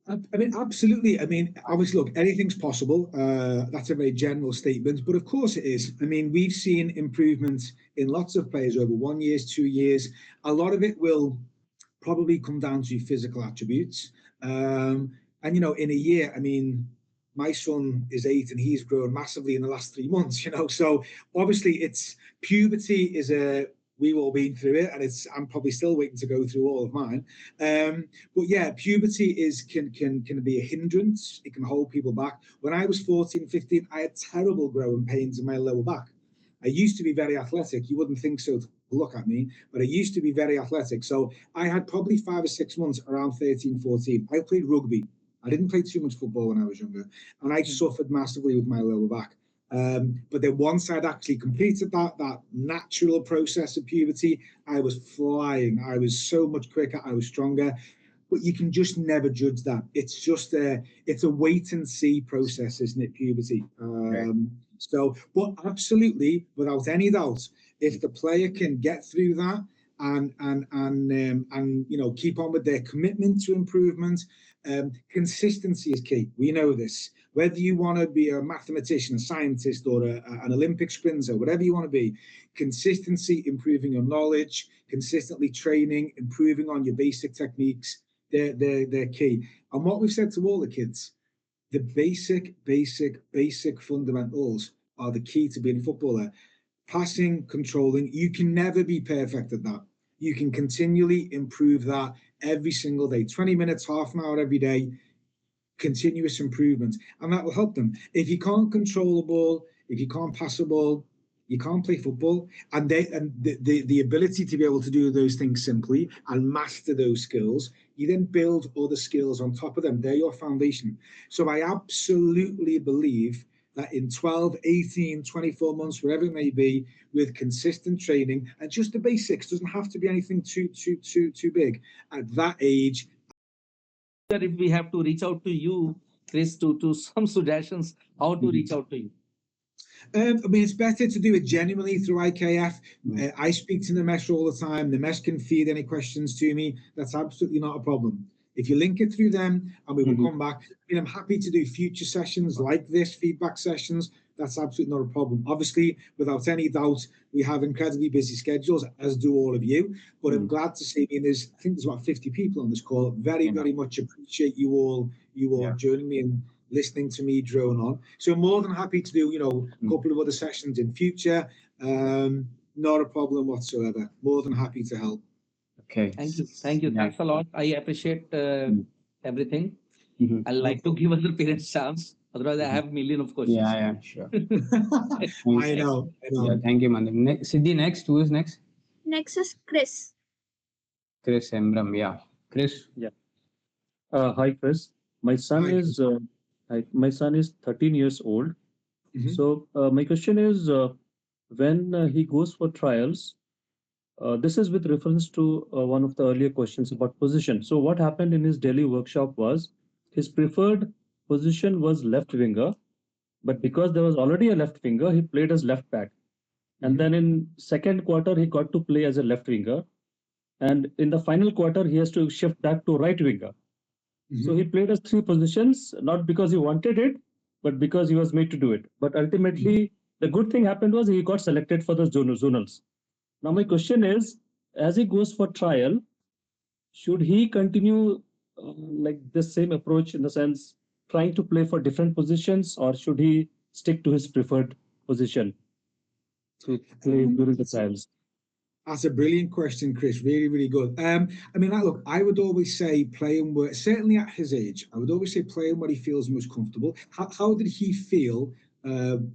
[SPEAKER 2] I mean, absolutely. I mean, obviously, look, anything's possible. That's a very general statement, but of course it is. I mean, we've seen improvements in lots of players over 1 year, 2 years. A lot of it will probably come down to physical attributes. And, in a year, I mean, my son is 8 and he's grown massively in the last 3 months, So obviously it's puberty we've all been through it, and I'm probably still waiting to go through all of mine. But yeah, puberty can be a hindrance. It can hold people back. When I was 14, 15, I had terrible growing pains in my lower back. I used to be very athletic. You wouldn't think so to look at me, but I used to be very athletic. So I had probably 5 or 6 months around 13, 14. I played rugby. I didn't play too much football when I was younger, and I suffered massively with my lower back. But then once I'd actually completed that natural process of puberty, I was flying. I was so much quicker. I was stronger. But you can just never judge that. It's just it's a wait and see process, isn't it? Puberty. So, but absolutely, without any doubt, if the player can get through that and keep on with their commitment to improvement, consistency is key. We know this. Whether you want to be a mathematician, a scientist, or an Olympic sprinter, whatever you want to be, consistency, improving your knowledge, consistently training, improving on your basic techniques, they're key. And what we've said to all the kids, the basic fundamentals are the key to being a footballer. Passing, controlling, you can never be perfect at that. You can continually improve that every single day, 20 minutes, half an hour every day, continuous improvement, and that will help them. If you can't control the ball, if you can't pass the ball, you can't play football. And the ability to be able to do those things simply and master those skills, you then build other skills on top of them. They're your foundation. So I absolutely believe that in 12, 18, 24 months, wherever it may be, with consistent training and just the basics, doesn't have to be anything too big. At that age,
[SPEAKER 4] If we have to reach out to you, Chris, to some suggestions how to reach out to you.
[SPEAKER 2] I mean, it's better to do it genuinely through IKF.
[SPEAKER 1] Mm.
[SPEAKER 2] I speak to Nimesh all the time. Nimesh can feed any questions to me. That's absolutely not a problem. If you link it through them, and we will come back. I mean, I'm happy to do future sessions like this, feedback sessions. That's absolutely not a problem. Obviously, without any doubt, we have incredibly busy schedules, as do all of you. But I'm glad to see, I mean, I think there's about 50 people on this call. Very much appreciate you all joining me and listening to me drone on. So more than happy to do, a couple of other sessions in future. Not a problem whatsoever. More than happy to help.
[SPEAKER 1] Okay.
[SPEAKER 4] Thank you.
[SPEAKER 1] Yeah.
[SPEAKER 4] Thanks a lot. I appreciate everything.
[SPEAKER 1] Mhm.
[SPEAKER 4] I like to give other parents chance. Otherwise, I have million of questions.
[SPEAKER 1] Yeah, sure.
[SPEAKER 2] I know.
[SPEAKER 1] Yeah, thank you, Mandip. Siddhi, next. Who is next?
[SPEAKER 3] Next is Chris.
[SPEAKER 1] Chris Embram. Yeah. Chris.
[SPEAKER 5] Hi, Chris. My son
[SPEAKER 2] Hi.
[SPEAKER 5] is my son is 13 years old.
[SPEAKER 2] Mhm.
[SPEAKER 5] So my question is, when he goes for trials, this is with reference to one of the earlier questions about position. So what happened in his daily workshop was his preferred position was left winger, but because there was already a left winger, he played as left back. And then in second quarter, he got to play as a left winger. And in the final quarter, he has to shift back to right winger. So he played as three positions, not because he wanted it, but because he was made to do it. But ultimately, the good thing happened was he got selected for the zonals. Now, my question is, as he goes for trial, should he continue like this same approach in the sense trying to play for different positions, or should he stick to his preferred position to play during the trials?
[SPEAKER 2] That's a brilliant question, Chris. Really good. I mean, look, I would always say playing where, certainly at his age, I would always say playing where he feels most comfortable. How did he feel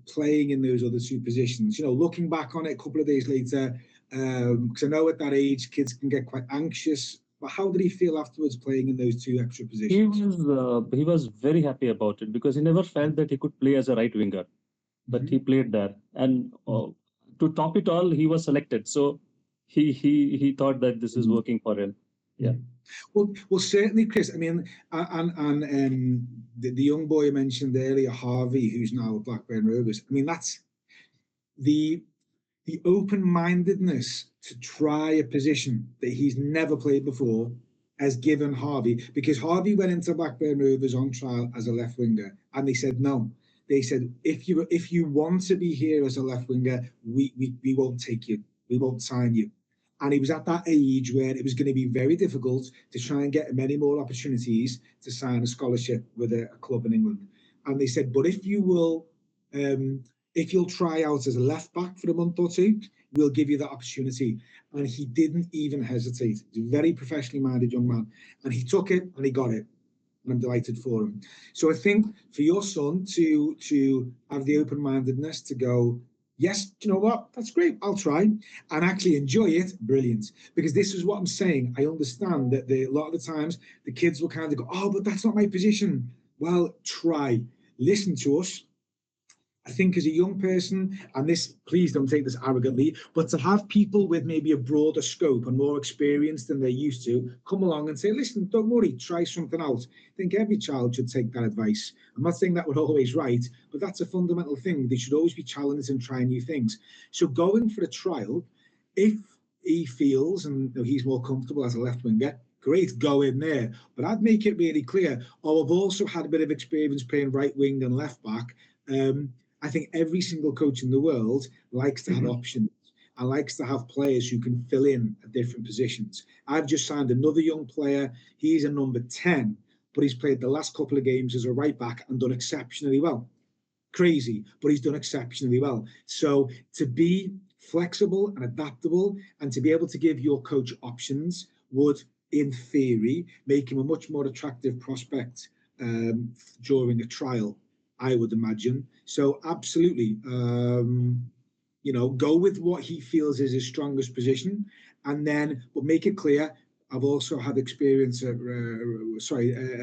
[SPEAKER 2] playing in those other two positions? Looking back on it a couple of days later, because I know at that age kids can get quite anxious. But how did he feel afterwards playing in those two extra positions?
[SPEAKER 5] He was very happy about it because he never felt that he could play as a right winger, but he played there. And to top it all, he was selected. So he thought that this is working for him. Yeah.
[SPEAKER 2] Well, certainly, Chris. I mean, and the young boy I mentioned earlier, Harvey, who's now at Blackburn Rovers. I mean, that's the open-mindedness to try a position that he's never played before has given Harvey, because Harvey went into Blackburn Rovers on trial as a left winger, and they said no. They said if you want to be here as a left winger, we won't take you. We won't sign you. And he was at that age where it was going to be very difficult to try and get many more opportunities to sign a scholarship with a club in England. And they said, but if you'll try out as a left back for a month or two, we'll give you that opportunity. And he didn't even hesitate. He's a very professionally minded young man. And he took it and he got it. And I'm delighted for him. So I think for your son to have the open-mindedness to go, yes, you know what? That's great. I'll try and actually enjoy it. Brilliant. Because this is what I'm saying. I understand that a lot of the times the kids will kind of go, oh, but that's not my position. Well, try. Listen to us. I think as a young person, and this, please don't take this arrogantly, but to have people with maybe a broader scope and more experience than they're used to come along and say, listen, don't worry, try something out. I think every child should take that advice. I'm not saying that we're always right, but that's a fundamental thing. They should always be challenged and trying new things. So going for a trial, if he feels and he's more comfortable as a left winger, great, go in there. But I'd make it really clear, I've also had a bit of experience playing right wing and left back. I think every single coach in the world likes to have options and likes to have players who can fill in at different positions. I've just signed another young player. He's a number 10, but he's played the last couple of games as a right back and done exceptionally well. Crazy, but he's done exceptionally well. So to be flexible and adaptable and to be able to give your coach options would, in theory, make him a much more attractive prospect during a trial, I would imagine. So absolutely, go with what he feels is his strongest position, and then but make it clear, I've also had experience at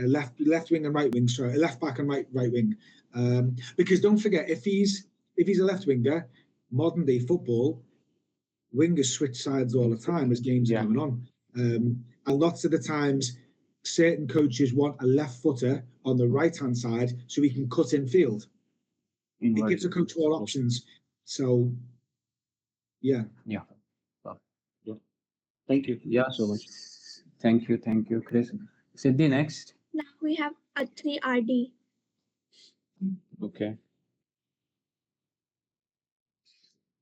[SPEAKER 2] left wing and right wing. Sorry, left back and right wing. Because don't forget, if he's a left winger, modern day football, wingers switch sides all the time as games are going on. And lots of the times, certain coaches want a left footer on the right hand side so he can cut in field. It gives a coach all options. So, yeah.
[SPEAKER 1] Yeah.
[SPEAKER 5] Thank you.
[SPEAKER 1] Yeah.
[SPEAKER 5] So much.
[SPEAKER 1] Thank you, Chris. Siddhi, next.
[SPEAKER 3] Now we have Atri RD.
[SPEAKER 1] Okay.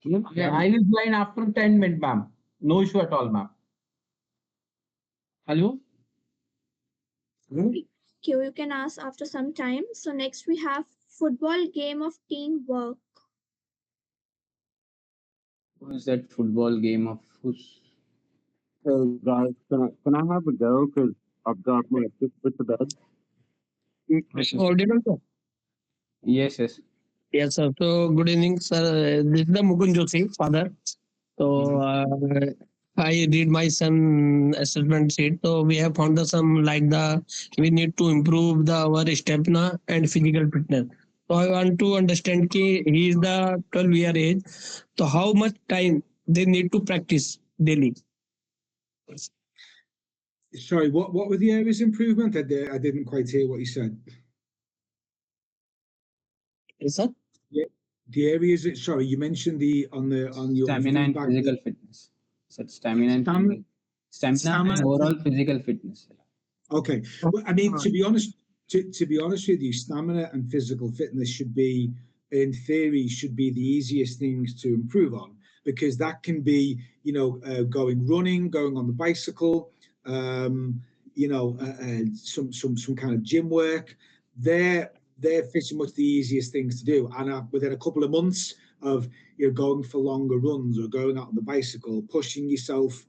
[SPEAKER 6] Yeah, I will join after 10 minutes, ma'am. No issue at all, ma'am. Hello?
[SPEAKER 3] Okay, you can ask after some time. So next we have football game of teamwork.
[SPEAKER 1] Who is that football game of who's?
[SPEAKER 7] Hey guys, can I have a go? Because I've got my kids with the bed.
[SPEAKER 8] Audible, sir?
[SPEAKER 1] Yes.
[SPEAKER 8] Yes, sir. So, good evening, sir. This is the Mukund Joshi, father. So, I did my son assessment sheet. So, we have found we need to improve our stamina and physical fitness. So, I want to understand he is the 12-year age. So, how much time they need to practice daily?
[SPEAKER 2] Sorry, what were the areas of improvement? I didn't quite hear what you said.
[SPEAKER 8] Yes, sir.
[SPEAKER 2] The areas that, sorry, you mentioned on your
[SPEAKER 1] Stamina and
[SPEAKER 2] feedback.
[SPEAKER 1] physical fitness. Said stamina and
[SPEAKER 2] Stamina.
[SPEAKER 1] and overall physical fitness.
[SPEAKER 2] Okay. Well, I mean, to be honest with you, stamina and physical fitness should be, in theory, the easiest things to improve on, because that can be, going running, going on the bicycle, some kind of gym work. They're pretty much the easiest things to do. And within a couple of months of going for longer runs or going out on the bicycle, pushing yourself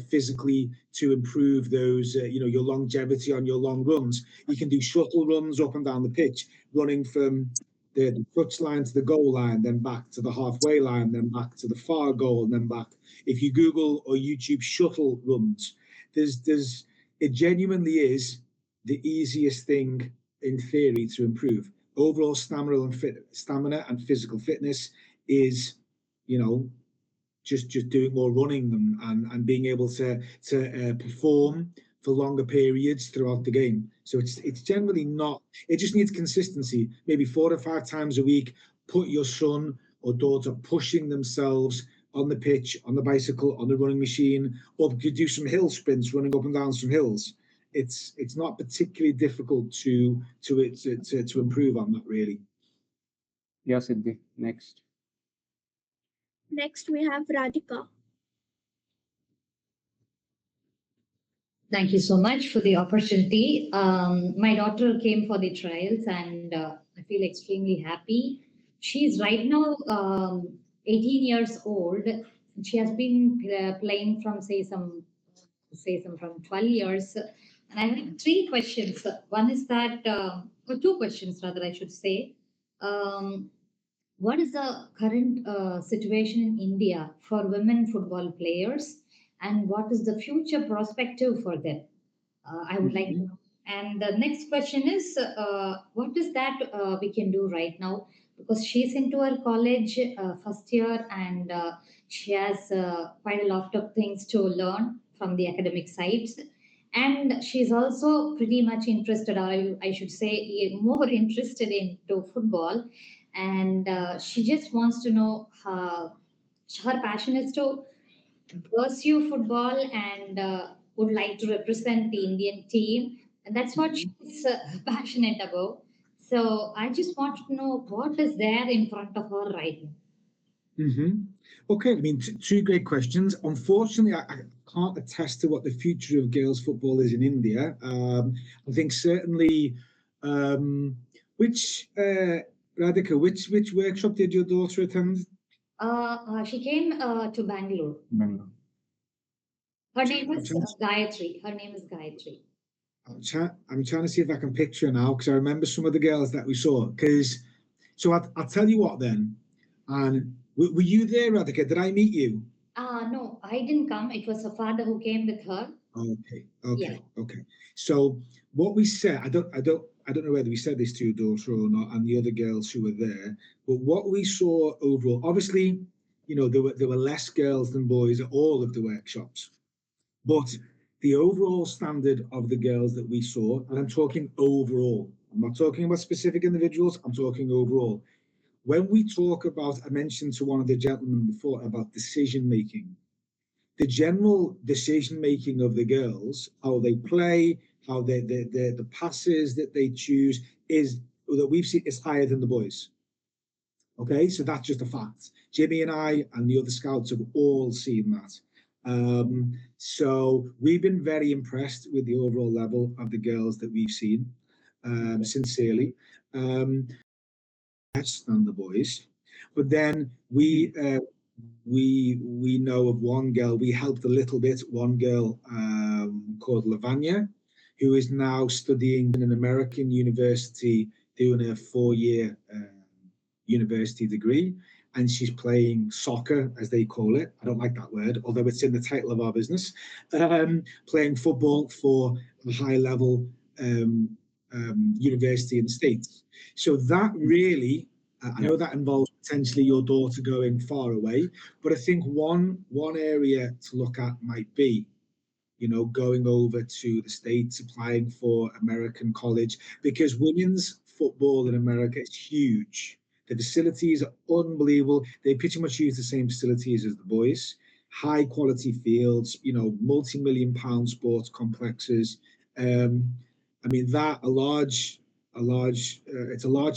[SPEAKER 2] physically to improve those, your longevity on your long runs. You can do shuttle runs up and down the pitch, running from the touch line to the goal line, then back to the halfway line, then back to the far goal, and then back. If you Google or YouTube shuttle runs, it genuinely is the easiest thing in theory to improve. Overall stamina and physical fitness is, just doing more running and being able to perform for longer periods throughout the game. So it's generally not. It just needs consistency. Maybe 4 or 5 times a week. Put your son or daughter pushing themselves on the pitch, on the bicycle, on the running machine, or could do some hill sprints, running up and down some hills. It's not particularly difficult to improve on that, really.
[SPEAKER 1] Yeah, Siddhi, next.
[SPEAKER 3] Next we have Radhika.
[SPEAKER 9] Thank you so much for the opportunity. My daughter came for the trials and I feel extremely happy. She's right now 18 years old. She has been playing from from 12 years. And I have 3 questions. One is that, or 2 questions rather, I should say. What is the current situation in India for women football players? And what is the future perspective for them? I would like to know. And the next question is, what is that we can do right now? Because she's into her college first year and she has quite a lot of things to learn from the academic sides. And she's also pretty much interested, or I should say, more interested into football. And she just wants to know her passion is to pursue football and would like to represent the Indian team. And that's what she's passionate about. So I just want to know what is there in front of her right now.
[SPEAKER 2] Okay, I mean, 2 great questions. Unfortunately, I can't attest to what the future of girls' football is in India. I think certainly, Radhika, which workshop did your daughter attend?
[SPEAKER 9] She came to Bangalore. Her name is Gayatri.
[SPEAKER 2] I'm trying to see if I can picture her now, because I remember some of the girls that we saw. So I'll tell you what then. And were you there, Radhika? Did I meet you?
[SPEAKER 9] No, I didn't come. It was her father who came with her.
[SPEAKER 2] Okay,
[SPEAKER 9] Yeah.
[SPEAKER 2] okay. So what we said, I don't know whether we said this to your daughter or not, and the other girls who were there, but what we saw overall, obviously, there were less girls than boys at all of the workshops, but the overall standard of the girls that we saw, and I'm talking overall, I'm not talking about specific individuals, I'm talking overall. When we talk about, I mentioned to one of the gentlemen before about decision making, the general decision making of the girls, how they play, how the passes that they choose is that we've seen is higher than the boys. Okay, so that's just a fact. Jimmy and I and the other scouts have all seen that. So we've been very impressed with the overall level of the girls that we've seen, sincerely. Less than the boys, but then we know of one girl. We helped a little bit. One girl called Lavanya, who is now studying in an American university, doing a 4-year university degree, and she's playing soccer, as they call it. I don't like that word, although it's in the title of our business. Playing football for a high level university in the States. So that really, I know that involves potentially your daughter going far away, but I think one area to look at might be, going over to the States, applying for American college, because women's football in America is huge. The facilities are unbelievable. They pretty much use the same facilities as the boys. High quality fields, multi-million pound sports complexes. I mean, it's a large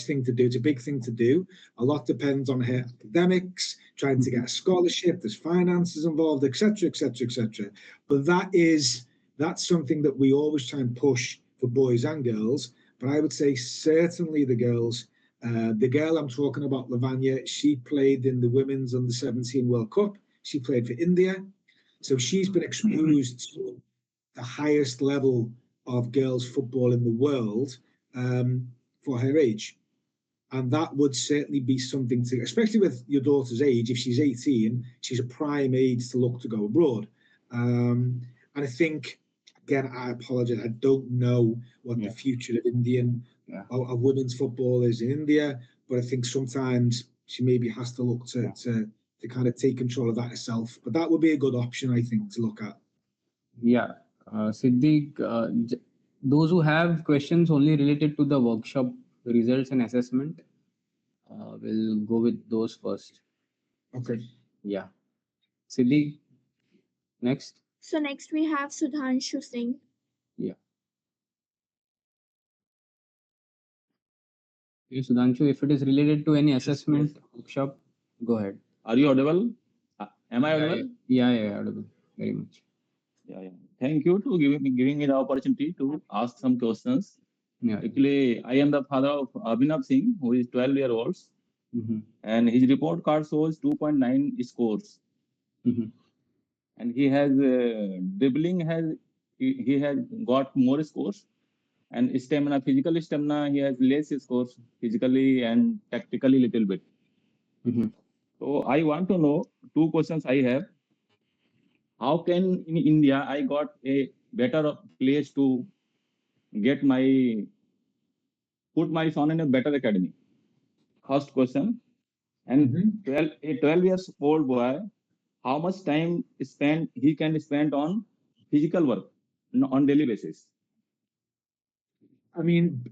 [SPEAKER 2] thing to do. It's a big thing to do. A lot depends on her academics, trying to get a scholarship. There's finances involved, etc., etc., etc. But that's something that we always try and push for boys and girls. But I would say certainly the girls. The girl I'm talking about, Lavanya, she played in the women's under 17 World Cup. She played for India, so she's been exposed to the highest level of girls football in the world for her age. And that would certainly be something to, especially with your daughter's age, if she's 18, she's a prime age to look to go abroad. And I think, again, I apologize, I don't know what the future of of women's football is in India, but I think sometimes she maybe has to look to kind of take control of that herself. But that would be a good option, I think, to look at.
[SPEAKER 1] Yeah, Siddiq, those who have questions only related to the workshop results and assessment, we'll go with those first.
[SPEAKER 2] Okay.
[SPEAKER 1] Yeah. Siddiq, next.
[SPEAKER 3] So next we have Sudhanshu Singh.
[SPEAKER 1] Yeah. Okay, Sudhanshu, if it is related to any assessment workshop, go ahead.
[SPEAKER 10] Are you audible? Am I audible?
[SPEAKER 1] Yeah, audible. Very much.
[SPEAKER 10] Yeah. Thank you to giving me the opportunity to ask some questions.
[SPEAKER 1] Yeah.
[SPEAKER 10] Actually, I am the father of Abhinav Singh, who is 12-year-old, and his report card shows 2.9 scores. And he has dribbling he has got more scores, and physical stamina, he has less scores physically and tactically little bit. So I want to know, two questions I have. How can in India I got a better place to put my son in a better academy? First question. And 12 years old boy, how much time he can spend on physical work on daily basis?
[SPEAKER 2] I mean,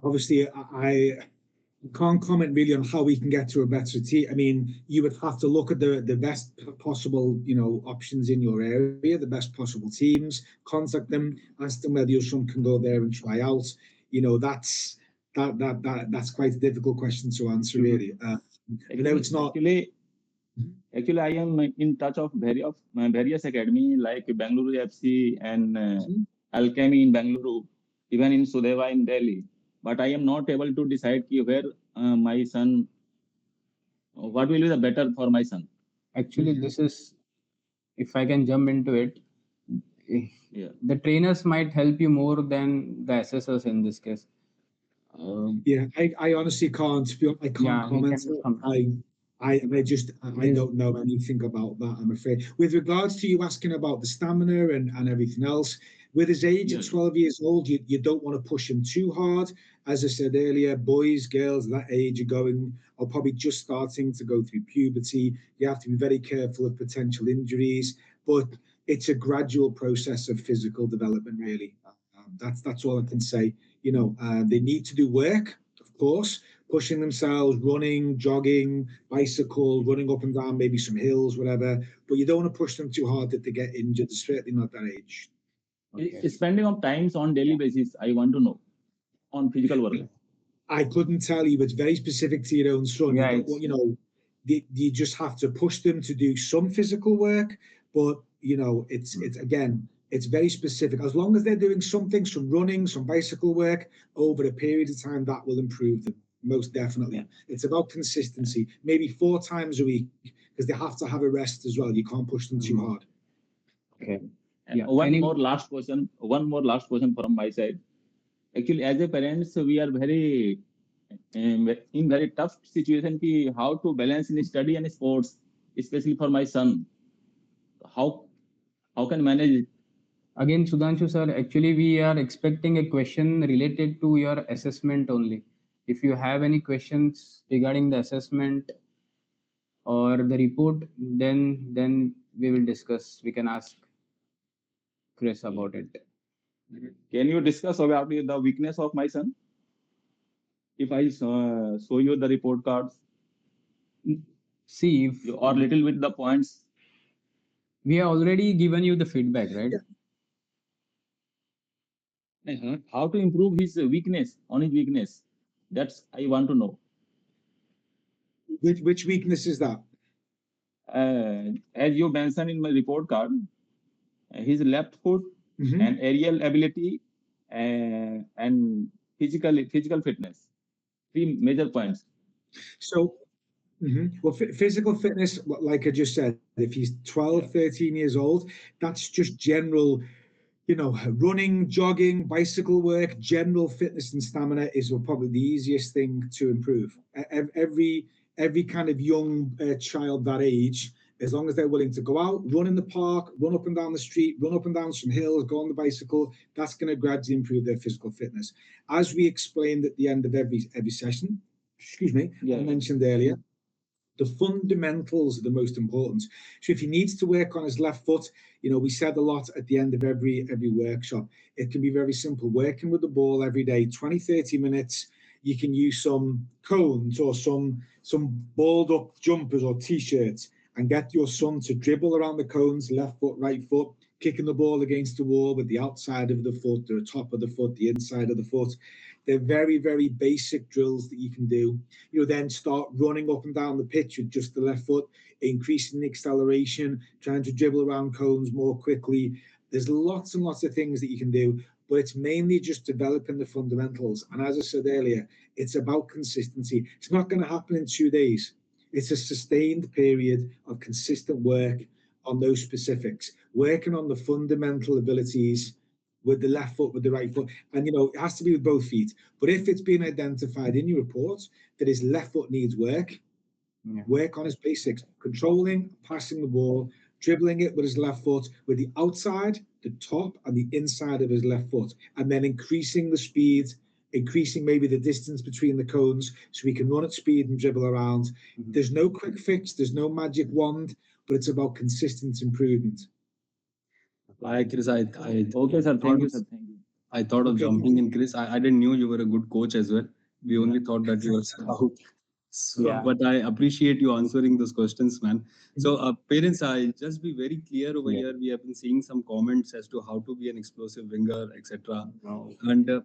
[SPEAKER 2] obviously, I can't comment really on how we can get to a better team. I mean, you would have to look at the best possible, options in your area, the best possible teams, contact them, ask them whether your son can go there and try out. That's quite a difficult question to answer, really. It's not.
[SPEAKER 10] Actually, I am in touch of various academy like Bangalore FC and Alchemy in Bangalore, even in Sudeva in Delhi. But I am not able to decide where my son, what will be the better for my son.
[SPEAKER 1] Actually, this is, if I can jump into it, the trainers might help you more than the assessors in this case.
[SPEAKER 2] I honestly can't. I can't comment. I don't know anything about that, I'm afraid. With regards to you asking about the stamina and everything else, with his age at 12 years old, you don't want to push him too hard. As I said earlier, boys, girls that age are probably just starting to go through puberty. You have to be very careful of potential injuries, but it's a gradual process of physical development, really. That's all I can say. They need to do work, of course, pushing themselves, running, jogging, bicycle, running up and down, maybe some hills, whatever. But you don't want to push them too hard that they get injured, certainly not that age.
[SPEAKER 10] Spending of times on daily basis, I want to know on physical work.
[SPEAKER 2] I couldn't tell you. It's very specific to your own son.
[SPEAKER 1] Yeah,
[SPEAKER 2] You just have to push them to do some physical work, but it's very specific. As long as they're doing something, some running, some bicycle work over a period of time, that will improve them. Most definitely. It's about consistency, maybe 4 times a week, because they have to have a rest as well. You can't push them too hard.
[SPEAKER 1] Okay.
[SPEAKER 10] And one more last question from my side. Actually, as a parents, we are very in very tough situation. How to balance in study and sports, especially for my son. How can manage it?
[SPEAKER 1] Again, Sudhanshu sir, actually we are expecting a question related to your assessment only. If you have any questions regarding the assessment or the report, then we will discuss. We can ask Chris about it.
[SPEAKER 10] Can you discuss about the weakness of my son? If I show you the report cards,
[SPEAKER 1] See, if
[SPEAKER 10] or little with the points.
[SPEAKER 1] we have already given you the feedback, right?
[SPEAKER 10] How to improve his weakness on his weakness? That's I want to know.
[SPEAKER 2] Which weakness is that?
[SPEAKER 10] As you mentioned in my report card, his left foot and aerial ability and physical fitness. 3 major points.
[SPEAKER 2] So, well, physical fitness, like I just said, if he's 12, 13 years old, that's just general, running, jogging, bicycle work, general fitness and stamina is probably the easiest thing to improve. Every kind of young child that age, as long as they're willing to go out, run in the park, run up and down the street, run up and down some hills, go on the bicycle, that's going to gradually improve their physical fitness. As we explained at the end of every session, I mentioned earlier, the fundamentals are the most important. So if he needs to work on his left foot, we said a lot at the end of every workshop. It can be very simple. Working with the ball every day, 20, 30 minutes. You can use some cones or some balled up jumpers or t-shirts and get your son to dribble around the cones, left foot, right foot, kicking the ball against the wall with the outside of the foot, the top of the foot, the inside of the foot. They're very, very basic drills that you can do. Then start running up and down the pitch with just the left foot, increasing the acceleration, trying to dribble around cones more quickly. There's lots and lots of things that you can do, but it's mainly just developing the fundamentals. And as I said earlier, it's about consistency. It's not going to happen in 2 days. It's a sustained period of consistent work on those specifics, working on the fundamental abilities with the left foot, with the right foot. And, it has to be with both feet. But if it's been identified in your report that his left foot needs work, work on his basics, controlling, passing the ball, dribbling it with his left foot, with the outside, the top, and the inside of his left foot, and then increasing the speed, increasing maybe the distance between the cones so he can run at speed and dribble around. There's no quick fix, there's no magic wand, but it's about consistent improvement.
[SPEAKER 11] Chris, I
[SPEAKER 10] Okay, sir. Thank you, sir. Thank you.
[SPEAKER 11] I thought of jumping in, Chris. I didn't know you were a good coach as well. We only thought that you were a scout. So, but I appreciate you answering those questions, man. So, parents, I'll just be very clear over here. We have been seeing some comments as to how to be an explosive winger, etc. And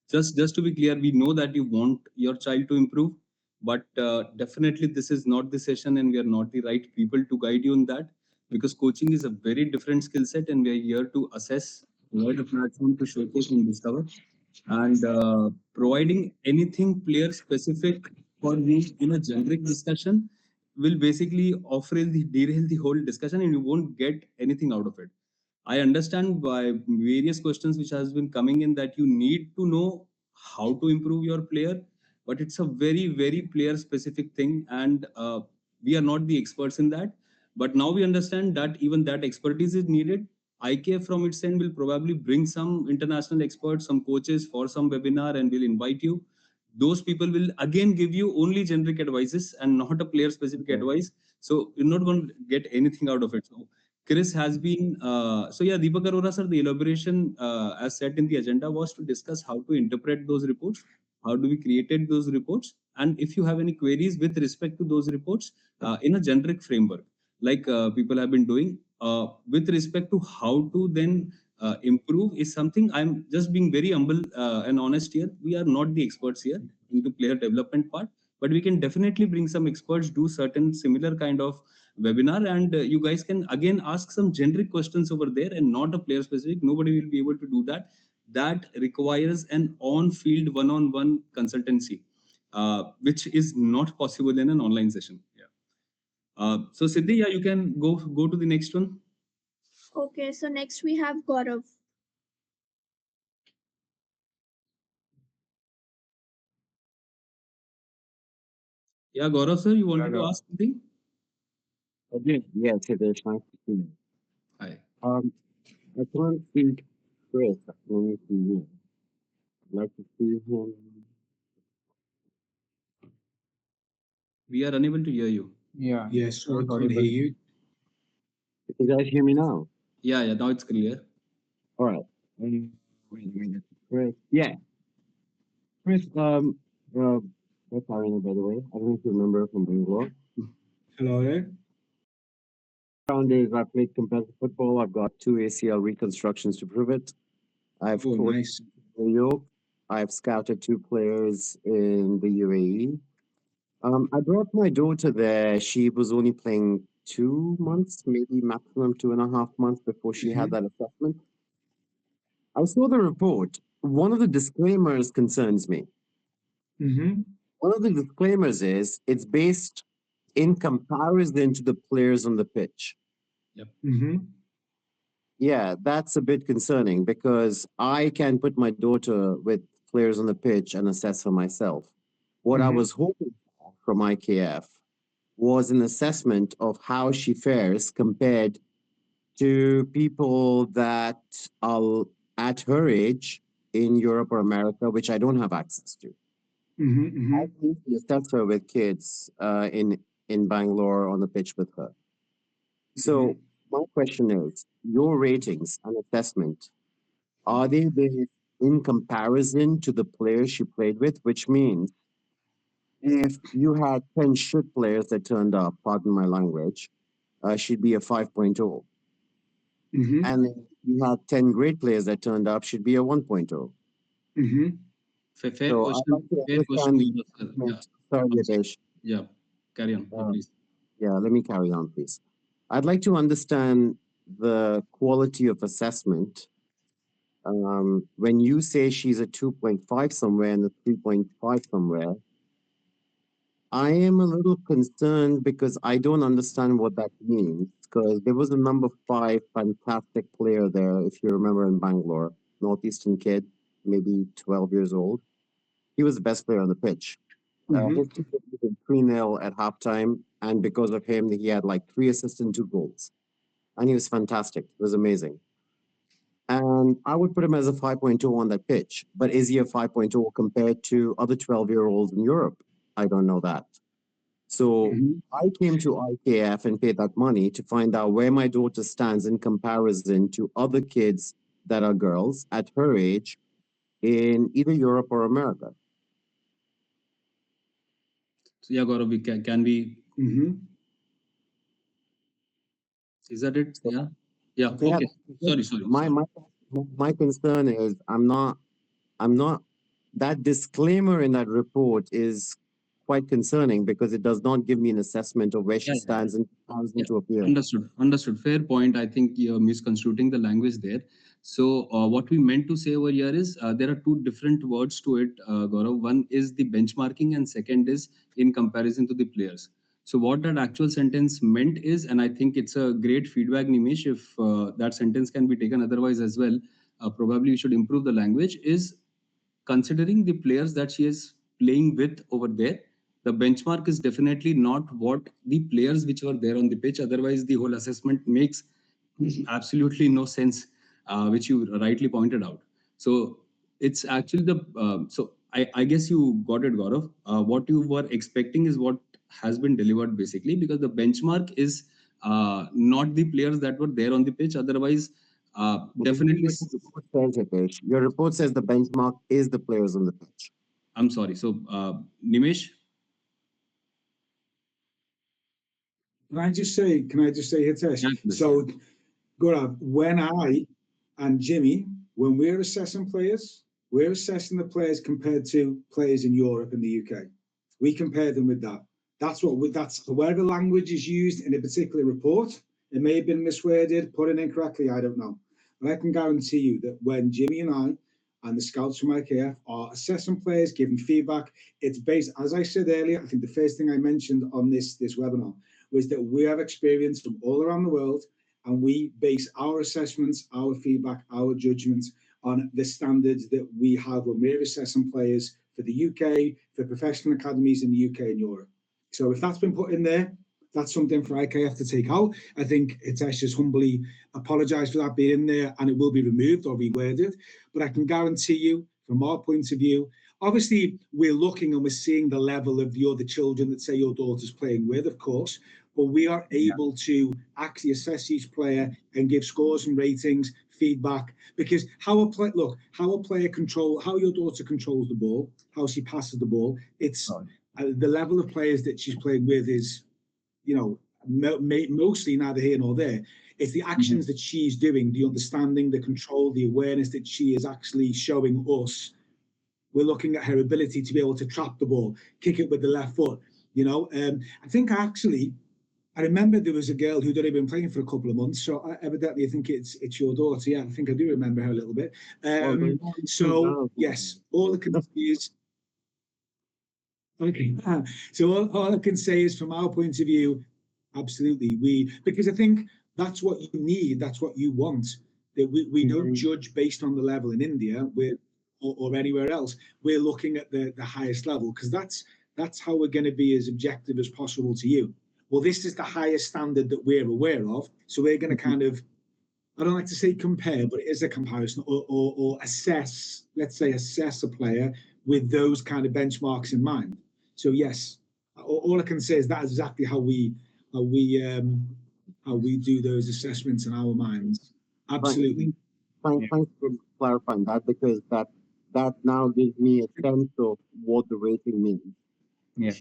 [SPEAKER 11] just to be clear, we know that you want your child to improve, but definitely this is not the session, and we are not the right people to guide you in that, because coaching is a very different skill set, and we are here to assess, provide a platform to showcase and discover, and providing anything player specific for you in a generic discussion will basically derail the whole discussion, and you won't get anything out of it. I understand by various questions which has been coming in that you need to know how to improve your player, but it's a very, very player specific thing, and We are not the experts in that. But now we understand that even that expertise is needed. IKF from its end will probably bring some international experts, some coaches for some webinar and will invite you. Those people will again give you only generic advices and not a player specific advice. So you're not going to get anything out of it. So Chris has been, Deepak Arora sir, the elaboration as set in the agenda was to discuss how to interpret those reports, how do we created those reports, and if you have any queries with respect to those reports in a generic framework, like people have been doing, with respect to how to then improve is something I'm just being very humble and honest here. We are not the experts here into player development part, but we can definitely bring some experts, do certain similar kind of webinar, and you guys can again ask some generic questions over there and not a player specific. Nobody will be able to do that. That requires an on-field one-on-one consultancy, which is not possible in an online session. So Siddhi, you can go to the next one.
[SPEAKER 3] Okay, so next we have Gaurav.
[SPEAKER 11] Yeah, Gaurav sir, you wanted to ask something?
[SPEAKER 7] Okay, yes, it is nice to see you.
[SPEAKER 11] Hi.
[SPEAKER 7] I can't see Chris. I can only see you. I'd like to see him.
[SPEAKER 11] We are unable to hear you.
[SPEAKER 1] Yeah.
[SPEAKER 2] Yes, I
[SPEAKER 1] It's
[SPEAKER 2] can't hear
[SPEAKER 1] audible.
[SPEAKER 2] you.
[SPEAKER 7] You guys hear me now?
[SPEAKER 11] Yeah, now it's clear.
[SPEAKER 7] All right. Wait a minute. Chris. Yeah. Chris, that's Irene, by the way. I don't know if you remember from Bangalore.
[SPEAKER 2] Hello there.
[SPEAKER 7] Background is I played competitive football. I've got 2 ACL reconstructions to prove it. I've
[SPEAKER 2] Oh,
[SPEAKER 7] coached
[SPEAKER 2] nice.
[SPEAKER 7] in New York. I've scouted 2 players in the UAE. I brought my daughter there. She was only playing 2 months, maybe maximum 2.5 months before she had that assessment. I saw the report. One of the disclaimers concerns me. One of the disclaimers is it's based in comparison to the players on the pitch.
[SPEAKER 11] Yep.
[SPEAKER 7] Yeah, that's a bit concerning because I can put my daughter with players on the pitch and assess for myself. What I was hoping for from IKF was an assessment of how she fares compared to people that are at her age in Europe or America, which I don't have access to. I need to assess her with kids in Bangalore on the pitch with her. So my question is, your ratings and assessment, are they based in comparison to the players she played with? Which means if you had 10 shit players that turned up, pardon my language, she'd be a 5.0. And if you had 10 great players that turned up, she'd be a 1.0.
[SPEAKER 11] Fair
[SPEAKER 7] So I'd like to understand the assessment. Sorry, Yadesh.
[SPEAKER 11] Yeah, carry on, please.
[SPEAKER 7] Yeah, let me carry on, please. I'd like to understand the quality of assessment. When you say she's a 2.5 somewhere and a 3.5 somewhere, I am a little concerned because I don't understand what that means. Because there was a number 5 fantastic player there, if you remember, in Bangalore, Northeastern kid, maybe 12 years old. He was the best player on the pitch. His team was 3-0 at halftime, and because of him, he had like 3 assists and 2 goals. And he was fantastic. It was amazing. And I would put him as a 5.0 on that pitch. But is he a 5.0 compared to other 12-year-olds in Europe? I don't know that. So I came to IKF and paid that money to find out where my daughter stands in comparison to other kids that are girls at her age in either Europe or America.
[SPEAKER 11] So yeah, Gaurav, can we? Is that it? Yeah. Yeah. Okay. Sorry.
[SPEAKER 7] My concern is I'm not that disclaimer in that report is quite concerning because it does not give me an assessment of where she stands in comparison to a peer.
[SPEAKER 11] Understood. Fair point. I think you're misconstruing the language there. So what we meant to say over here is there are 2 different words to it, Gaurav. One is the benchmarking and second is in comparison to the players. So what that actual sentence meant is, and I think it's a great feedback, Nimesh, if that sentence can be taken otherwise as well, probably we should improve the language, is considering the players that she is playing with over there, the benchmark is definitely not what the players which were there on the pitch. Otherwise, the whole assessment makes absolutely no sense, which you rightly pointed out. So it's actually I guess you got it, Gaurav. What you were expecting is what has been delivered basically, because the benchmark is not the players that were there on the pitch. Otherwise, definitely.
[SPEAKER 7] Your report says the benchmark is the players on the pitch.
[SPEAKER 11] I'm sorry. So, Nimesh,
[SPEAKER 2] Can I just say, Hitesh?
[SPEAKER 11] Yeah, please.
[SPEAKER 2] So, Gaurav, when I and Jimmy, when we're assessing players, we're assessing the players compared to players in Europe and the UK. We compare them with that. That's whatever language is used in a particular report. It may have been misworded, put in incorrectly, I don't know. But I can guarantee you that when Jimmy and I and the scouts from IKF are assessing players, giving feedback, it's based, as I said earlier, I think the first thing I mentioned on this webinar was that we have experience from all around the world, and we base our assessments, our feedback, our judgments on the standards that we have when we're assessing players for the UK, for professional academies in the UK and Europe. So if that's been put in there, that's something for IKF to take out. I think Hitesh has humbly apologised for that being in there, and it will be removed or reworded. But I can guarantee you, from our point of view, obviously we're looking and we're seeing the level of the other children that say your daughter's playing with, of course, but we are able to actually assess each player and give scores and ratings, feedback, because how your daughter controls the ball, how she passes the ball, it's the level of players that she's playing with is, mostly neither here nor there. It's the actions that she's doing, the understanding, the control, the awareness that she is actually showing us. We're looking at her ability to be able to trap the ball, kick it with the left foot. I remember there was a girl who'd only been playing for a couple of months. So evidently, I think it's your daughter. Yeah, I think I do remember her a little bit. Yes, all I can say is. Okay. So all I can say is, from our point of view, absolutely, because I think that's what you need, that's what you want. That we don't judge based on the level in India or anywhere else. We're looking at the highest level, because that's how we're going to be as objective as possible to you. Well, this is the highest standard that we're aware of, so we're going to kind of, I don't like to say compare, but it is a comparison, or assess, let's say assess a player with those kind of benchmarks in mind. So yes, all I can say is that is exactly how we do those assessments in our minds. Absolutely.
[SPEAKER 7] Thanks for clarifying that, because that now gives me a sense of what the rating means.
[SPEAKER 11] Yeah.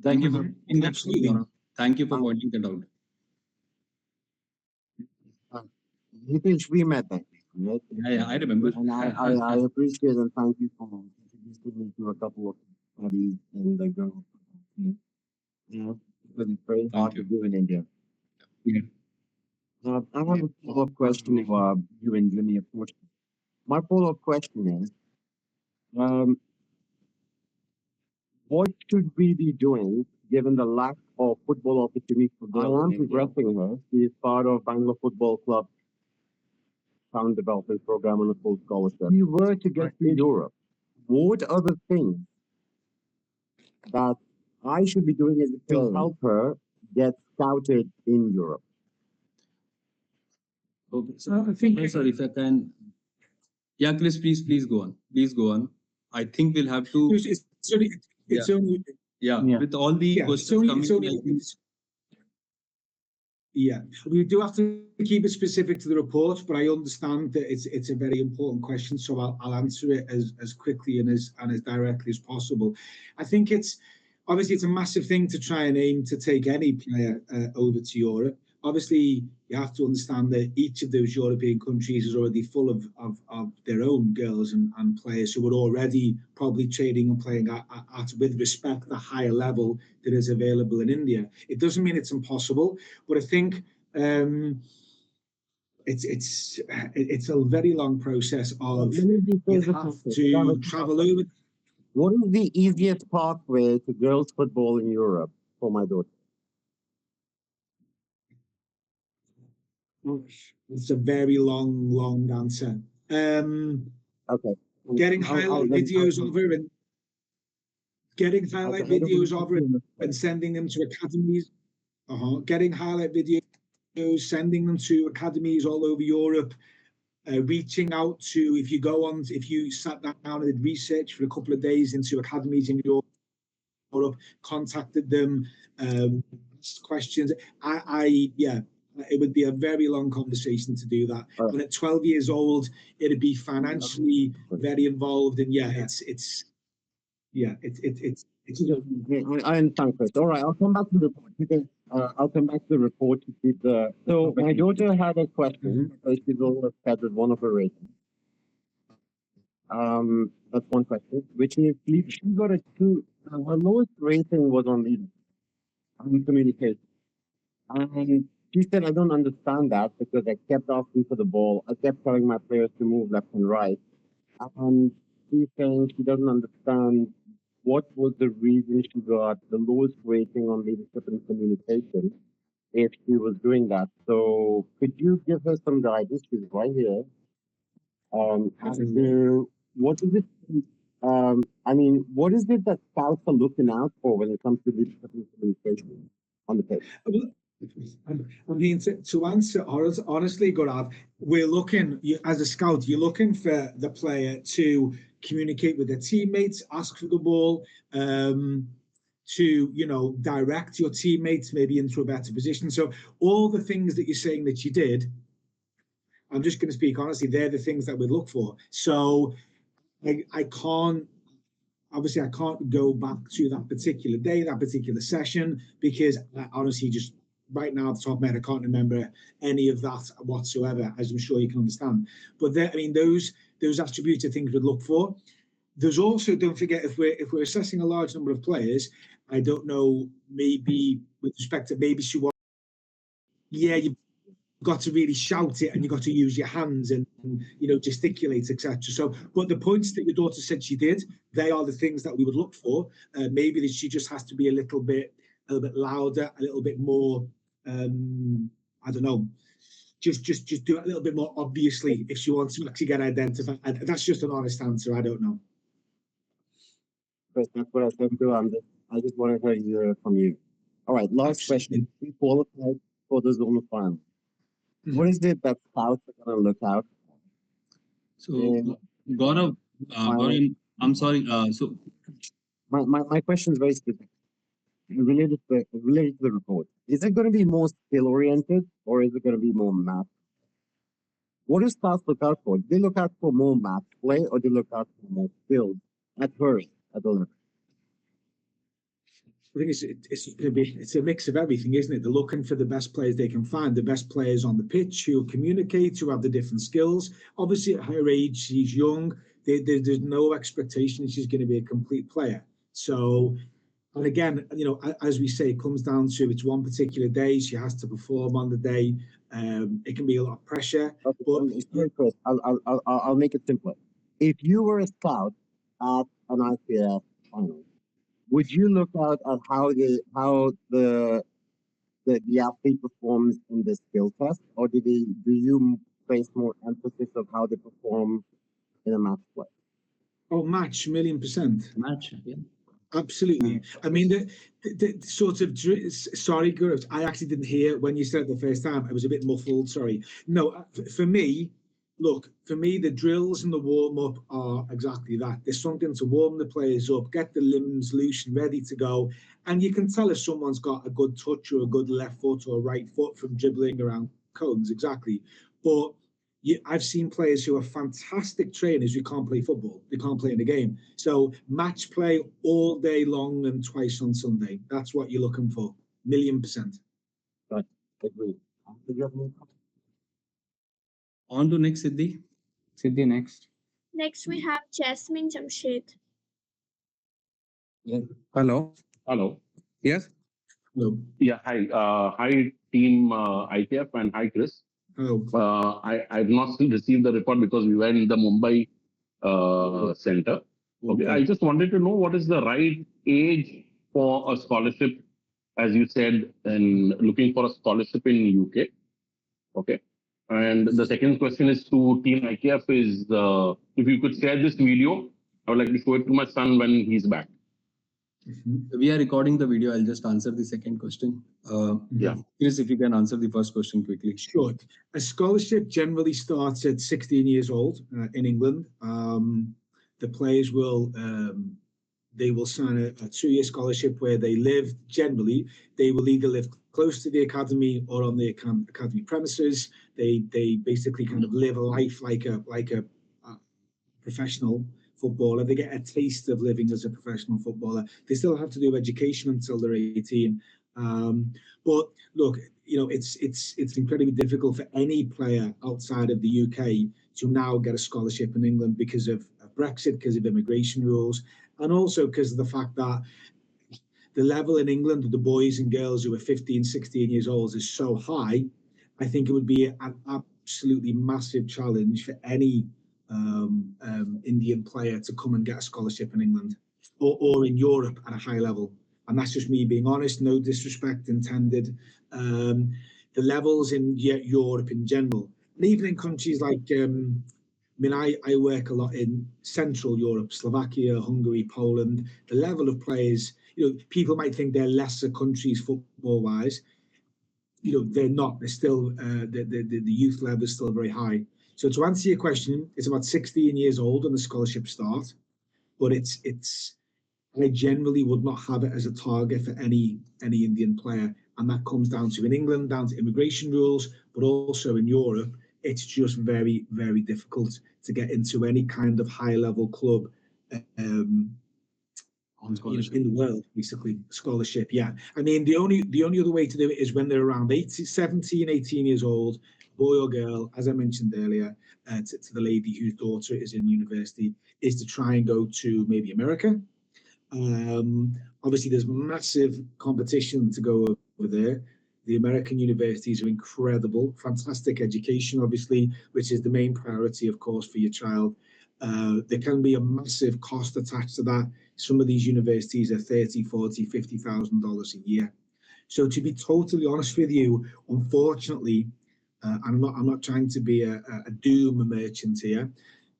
[SPEAKER 11] Thank you for
[SPEAKER 2] Absolutely.
[SPEAKER 11] Thank you for pointing that out.
[SPEAKER 7] Hitesh, we met that day, right?
[SPEAKER 11] Yeah, I remember.
[SPEAKER 7] And I appreciate and thank you for introducing me to a couple of studies in the girl. Because it's very hard to do in India.
[SPEAKER 11] Yeah.
[SPEAKER 7] I have a follow-up question for you and Jimmy, of course. My follow-up question is, what should we be doing given the lack of football opportunities for girls? I am progressing her. She is part of Bangalore Football Club talent development program on a full scholarship. If you were to get to Europe, what are the things that I should be doing as a player to help her get scouted in Europe?
[SPEAKER 11] Okay. So I think, sorry, if I can. Yeah, Chris, please go on. Please go on. I think we'll have to.
[SPEAKER 2] It's only
[SPEAKER 11] with all the questions coming.
[SPEAKER 2] We do have to keep it specific to the report, but I understand that it's a very important question, so I'll answer it as quickly and as directly as possible. I think it's a massive thing to try and aim to take any player over to Europe. Obviously, you have to understand that each of those European countries is already full of their own girls and players who are already probably training and playing at, with respect, the higher level that is available in India. It doesn't mean it's impossible, but I think it's a very long process of you have to travel over.
[SPEAKER 7] What is the easiest pathway to girls' football in Europe for my daughter?
[SPEAKER 2] It's a very long answer.
[SPEAKER 7] Okay.
[SPEAKER 2] Getting highlight videos over and getting highlight videos of it and sending them to academies. Getting highlight videos, sending them to academies all over Europe. Reaching out to, if you sat down and did research for a couple of days into academies in Europe, contacted them, asked questions. It would be a very long conversation to do that. And at 12 years old, it'd be financially very involved, and
[SPEAKER 7] I understand, Chris. All right, I'll come back to the report. I'll come back to the report to keep the. So my daughter had a question because she's always had with one of her ratings. That's one question, which is she got a 2. Her lowest rating was on leadership and communication. And she said, I don't understand that because I kept asking for the ball. I kept telling my players to move left and right. And she's saying she doesn't understand what was the reason she got the lowest rating on leadership and communication if she was doing that. So could you give her some guidance? She's right here. As to what is it? What is it that scouts are looking out for when it comes to leadership and communication on the pitch?
[SPEAKER 2] I mean, to answer honestly, Gaurav, we're looking, as a scout, you're looking for the player to communicate with their teammates, ask for the ball, to, direct your teammates maybe into a better position. So all the things that you're saying that you did, I'm just going to speak honestly, they're the things that we'd look for. So I can't go back to that particular day, that particular session, because I honestly just right now, off the top of my head, I can't remember any of that whatsoever, as I'm sure you can understand. But those attributes are things we'd look for. There's also, don't forget, if we're assessing a large number of players, I don't know, maybe with respect to maybe she was, you've got to really shout it and you've got to use your hands and gesticulate, etc. So, but the points that your daughter said she did, they are the things that we would look for. Maybe that she just has to be a little bit louder, a little bit more. I don't know. Just do it a little bit more obviously if she wants to actually get identified. That's just an honest answer. I don't know.
[SPEAKER 7] Chris, that's what I said to I just wanted to hear from you. All right, last question. We qualified for the zonal final. What is it that scouts are going to look out for?
[SPEAKER 11] So, Gaurav, I'm sorry. So,
[SPEAKER 7] my question is very specific. Related to the report. Is it going to be more skill oriented or is it going to be more math? What do scouts look out for? Do they look out for more math play or do they look out for more skills at first at the level?
[SPEAKER 2] I think it's a mix of everything, isn't it? They're looking for the best players they can find, the best players on the pitch who communicate, who have the different skills. Obviously, at her age, she's young. There's no expectation she's going to be a complete player. So, and again, as we say, it comes down to it's one particular day. She has to perform on the day. It can be a lot of pressure.
[SPEAKER 7] Okay, but Chris, I'll make it simpler. If you were a scout at an IPF final, would you look out at how the athlete performs in the skill test, or do you place more emphasis of how they perform in a match play?
[SPEAKER 2] Oh, match, 1,000,000%.
[SPEAKER 4] Match, yeah.
[SPEAKER 2] Absolutely. I mean, the sort of, sorry, Gaurav, I actually didn't hear when you said it the first time. I was a bit muffled, sorry. No, for me, the drills and the warm-up are exactly that. There's something to warm the players up, get the limbs loose and ready to go. And you can tell if someone's got a good touch or a good left foot or right foot from dribbling around cones, exactly. But I've seen players who are fantastic trainers who can't play football. They can't play in the game. So match play all day long and twice on Sunday. That's what you're looking for. 1,000,000%.
[SPEAKER 7] Right. Agreed.
[SPEAKER 11] On to next, Siddhi.
[SPEAKER 1] Siddhi next.
[SPEAKER 3] Next, we have Jasmine Jamshed.
[SPEAKER 12] Hello.
[SPEAKER 10] Hello.
[SPEAKER 12] Yes.
[SPEAKER 2] Hello.
[SPEAKER 10] Yeah. Hi. Hi, team ITF, and hi, Chris.
[SPEAKER 2] Hello.
[SPEAKER 10] I have not still received the report because we were in the Mumbai center. Okay. I just wanted to know what is the right age for a scholarship, as you said, and looking for a scholarship in UK. Okay. And the second question is to Team IKF is if you could share this video, I would like to show it to my son when he's back.
[SPEAKER 11] We are recording the video. I'll just answer the second question.
[SPEAKER 7] Yeah.
[SPEAKER 11] Chris, if you can answer the first question quickly.
[SPEAKER 2] Sure. A scholarship generally starts at 16 years old in England. The players will they will sign a 2-year scholarship where they live. Generally, they will either live close to the academy or on the academy premises. They basically kind of live a life like a professional footballer. They get a taste of living as a professional footballer. They still have to do education until they're 18. But look, you know, it's incredibly difficult for any player outside of the UK to now get a scholarship in England because of Brexit, because of immigration rules, and also because of the fact that the level in England of the boys and girls who are 15, 16 years old is so high. I think it would be an absolutely massive challenge for any Indian player to come and get a scholarship in England or in Europe at a high level. And that's just me being honest, no disrespect intended. The levels in Europe in general, and even in countries like, I work a lot in Central Europe, Slovakia, Hungary, Poland. The level of players, you know, people might think they're lesser countries football-wise. You know, they're not. They're still, the youth level is still very high. So to answer your question, it's about 16 years old when the scholarship start, but I generally would not have it as a target for any Indian player, and that comes down to in England, down to immigration rules, but also in Europe, it's just very, very difficult to get into any kind of high-level club in the world, basically scholarship. Yeah, I mean the only other way to do it is when they're around 17, 18 years old, boy or girl, as I mentioned earlier, to the lady whose daughter is in university, is to try and go to maybe America. Obviously, there's massive competition to go over there. The American universities are incredible, fantastic education, obviously, which is the main priority, of course, for your child. There can be a massive cost attached to that. Some of these universities are $30,000, $40,000, $50,000 a year. So to be totally honest with you, unfortunately, I'm not trying to be a doom merchant here.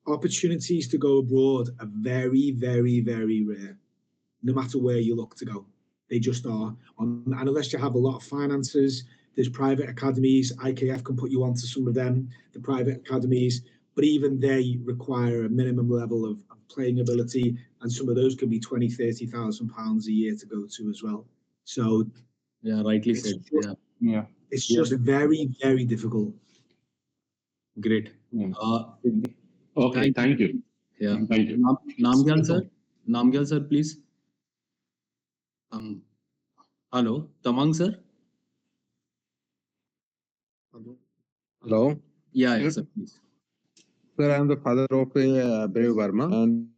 [SPEAKER 2] Opportunities to go abroad are very, very, very rare, no matter where you look to go. They just are. And unless you have a lot of finances, there's private academies. IKF can put you onto some of them, the private academies, but even they require a minimum level of playing ability, and some of those can be £20,000, £30,000 a year to go to as well. So
[SPEAKER 11] yeah, rightly said.
[SPEAKER 1] Yeah.
[SPEAKER 2] It's just very, very difficult.
[SPEAKER 11] Great.
[SPEAKER 12] Okay, thank you.
[SPEAKER 11] Yeah.
[SPEAKER 12] Thank you.
[SPEAKER 11] Namgyal sir, please. Hello, Tamang sir.
[SPEAKER 13] Hello.
[SPEAKER 11] Yeah, yes, sir, please.
[SPEAKER 13] Sir, I am the father of Brave Verma, and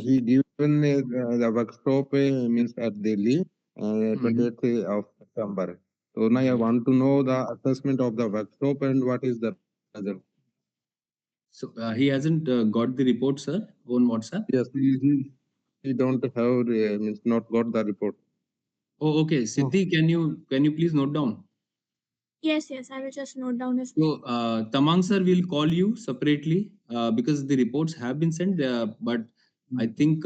[SPEAKER 13] he given the workshop means at Delhi, 28th of September. So now I want to know the assessment of the workshop and what is the result.
[SPEAKER 11] So he hasn't got the report, sir, on WhatsApp.
[SPEAKER 13] Yes, he don't have means not got the report.
[SPEAKER 11] Oh, okay. Siddhi, can you please note down?
[SPEAKER 3] Yes, I will just note down his.
[SPEAKER 11] So Tamang sir will call you separately because the reports have been sent, but I think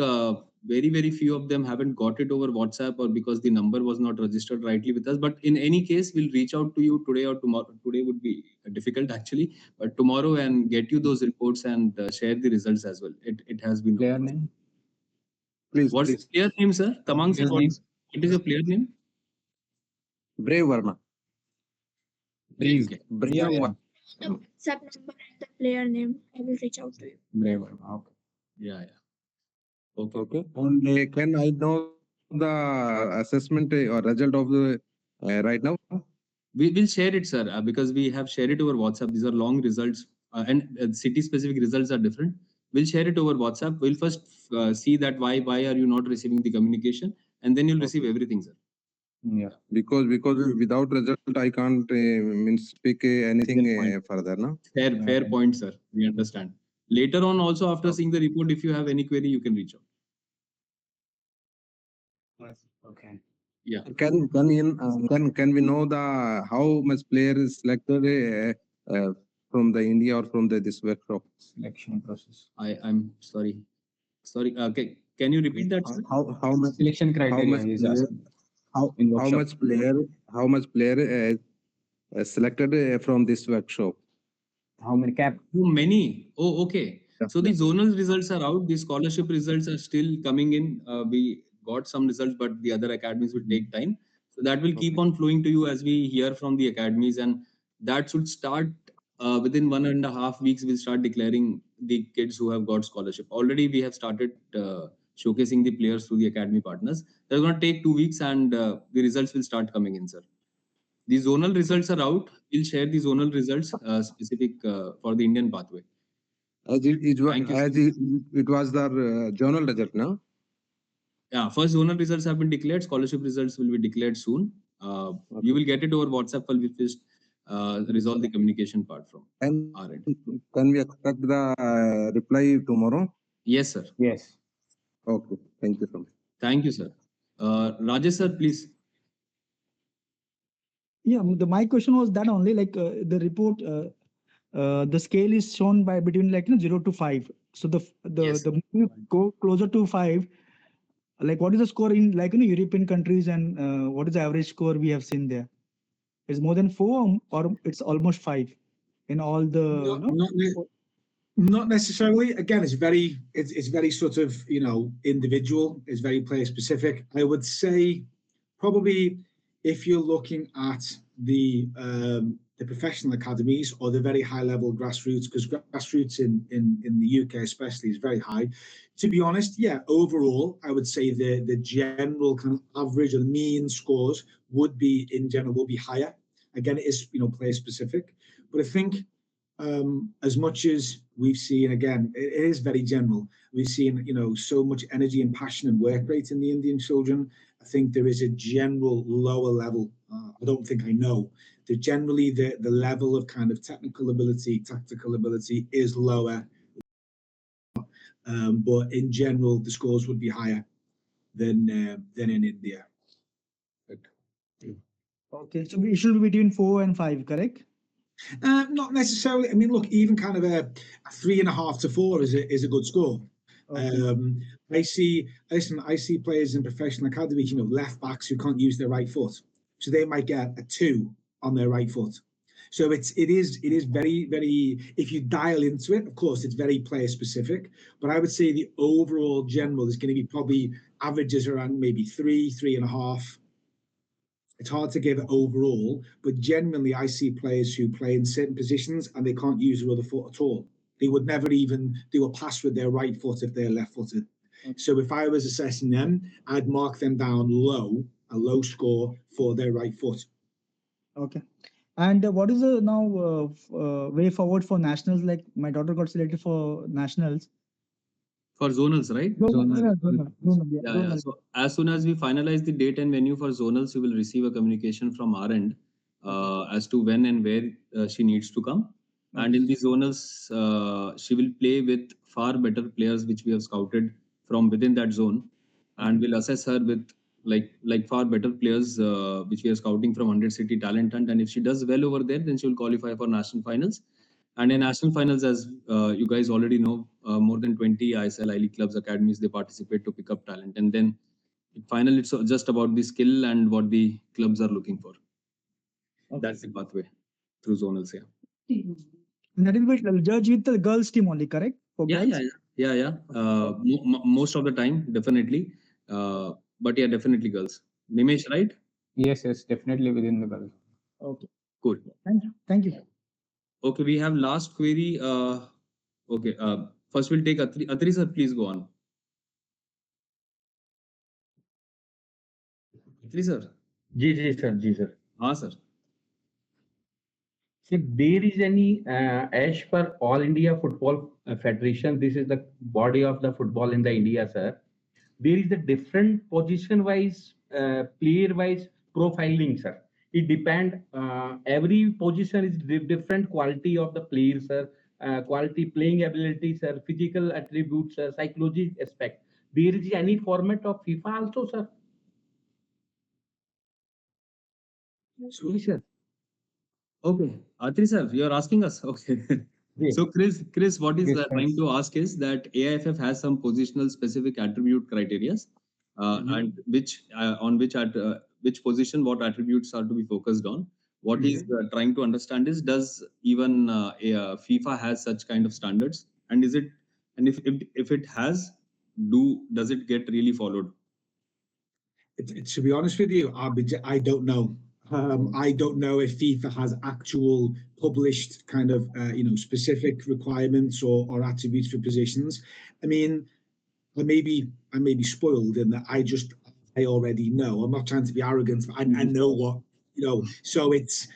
[SPEAKER 11] very, very few of them haven't got it over WhatsApp or because the number was not registered rightly with us. But in any case, we'll reach out to you today or tomorrow. Today would be difficult actually, but tomorrow and get you those reports and share the results as well. It has been.
[SPEAKER 1] Player name?
[SPEAKER 13] Please.
[SPEAKER 11] What's his player name, sir? Tamang sir, what is your player name?
[SPEAKER 13] Brave Verma.
[SPEAKER 1] Please.
[SPEAKER 13] Brave
[SPEAKER 3] WhatsApp number and the player name. I will reach out to you.
[SPEAKER 1] Brave. Okay.
[SPEAKER 11] Yeah.
[SPEAKER 13] Okay. And can I know the assessment or result of the right now?
[SPEAKER 11] We will share it, sir, because we have shared it over WhatsApp. These are long results and city-specific results are different. We'll share it over WhatsApp. We'll first see that why are you not receiving the communication, and then you'll receive everything, sir.
[SPEAKER 1] Yeah.
[SPEAKER 13] Because without result I can't means speak anything further, no?
[SPEAKER 11] Fair point, sir. We understand. Later on, also after seeing the report, if you have any query, you can reach out.
[SPEAKER 1] Okay.
[SPEAKER 11] Yeah.
[SPEAKER 13] Can we know the how much player is selected from the India or from this workshop?
[SPEAKER 1] Selection process.
[SPEAKER 11] I'm sorry. Okay. Can you repeat that, sir?
[SPEAKER 13] How much
[SPEAKER 1] Selection criteria is asking. In
[SPEAKER 13] how much player selected from this workshop?
[SPEAKER 1] How many cap?
[SPEAKER 11] Too many. Oh, okay. So the
[SPEAKER 13] Yeah.
[SPEAKER 11] zonal results are out. The scholarship results are still coming in. We got some results, but the other academies will take time. So that will keep on flowing to you as we hear from the academies, and that should start within 1.5 weeks. We'll start declaring the kids who have got scholarship. Already we have started showcasing the players through the academy partners. That's going to take 2 weeks, and the results will start coming in, sir. The zonal results are out. We'll share the zonal results specific for the Indian pathway.
[SPEAKER 13] As it was,
[SPEAKER 11] Thank you,
[SPEAKER 13] as
[SPEAKER 11] sir.
[SPEAKER 13] it was the journal result, no?
[SPEAKER 11] Yeah, first zonal results have been declared. Scholarship results will be declared soon. You will get it over WhatsApp while we just resolve the communication part from
[SPEAKER 13] And
[SPEAKER 11] our end.
[SPEAKER 13] can we expect the reply tomorrow?
[SPEAKER 11] Yes, sir.
[SPEAKER 1] Yes.
[SPEAKER 13] Okay, thank you so much.
[SPEAKER 11] Thank you, sir. Rajesh, sir, please.
[SPEAKER 14] Yeah, my question was that only like the report, the scale is shown by between like 0 to 5. So the
[SPEAKER 11] Yes.
[SPEAKER 14] the more you go closer to 5, like what is the score in like European countries, and what is the average score we have seen there? Is more than 4 or it's almost 5 in all the
[SPEAKER 2] Not necessarily. Again, it's very sort of individual. It's very player specific. I would say probably if you're looking at the professional academies or the very high level grassroots, because grassroots in the UK especially is very high. To be honest, yeah, overall, I would say the general kind of average or mean scores would be in general will be higher. Again, it is player specific, but I think as much as we've seen, again, it is very general. We've seen, so much energy and passion and work rate in the Indian children. I think there is a general lower level. I don't think I know. Generally, the level of kind of technical ability, tactical ability is lower. But in general, the scores would be higher than in India.
[SPEAKER 14] Okay, so it should be between 4 and 5, correct?
[SPEAKER 2] Not necessarily. I mean, look, even kind of a 3.5 to 4 is a good score. Okay. I see players in professional academies, left backs who can't use their right foot, so they might get a 2 on their right foot. So it is very, very. If you dial into it, of course, it's very player specific. But I would say the overall general is going to be probably averages around maybe 3.5. It's hard to give it overall, but genuinely, I see players who play in certain positions and they can't use their other foot at all. They would never even do a pass with their right foot if they're left-footed. Okay. So if I was assessing them, I'd mark them down low, a low score for their right foot.
[SPEAKER 14] Okay. And what is the now way forward for nationals? Like my daughter got selected for nationals.
[SPEAKER 11] For zonals, right?
[SPEAKER 14] Zonal.
[SPEAKER 11] So as soon as we finalize the date and venue for zonals, you will receive a communication from our end as to when and where she needs to come. Okay. And in the zonals, she will play with far better players which we have scouted from within that zone, and we'll assess her with like far better players which we are scouting from 100 City Talent Hunt. And if she does well over there, then she will qualify for national finals. And in national finals, as you guys already know, more than 20 ISL, I-League clubs, academies, they participate to pick up talent. And then finally, it's just about the skill and what the clubs are looking for. Okay. That's the pathway through zonals, yeah.
[SPEAKER 14] And that will be judged with the girls team only, correct? For girls?
[SPEAKER 11] Yeah. Most of the time, definitely. But yeah, definitely girls. Nimesh, right?
[SPEAKER 1] Yes, definitely within the girls.
[SPEAKER 14] Okay.
[SPEAKER 11] Cool.
[SPEAKER 14] Thank you.
[SPEAKER 11] Okay, we have last query. Okay, first we'll take Atri. Atri sir, please go on. Atri sir.
[SPEAKER 6] Ji sir.
[SPEAKER 11] हाँ sir.
[SPEAKER 6] If there is any, as per All India Football Federation, this is the body of the football in the India, sir. There is the different position-wise, player-wise profiling, sir. It depends. Every position is different quality of the player, sir. Quality playing ability, sir. Physical attributes, sir. Psychology aspect. There is any format of FIFA also, sir.
[SPEAKER 11] Sure. Okay, Atri sir, you are asking us. Okay. So Chris, what is
[SPEAKER 14] Yes,
[SPEAKER 11] trying to ask is that AIFF has some positional specific attribute criteria, and which on which position what attributes are to be focused on. What he's trying to understand is, does even FIFA has such kind of standards, and is it, and if it has, does it get really followed?
[SPEAKER 2] To be honest with you, I don't know. I don't know if FIFA has actual published kind of specific requirements or attributes for positions. I mean, I may be spoiled in that I already know. I'm not trying to be arrogant, but I know what So it's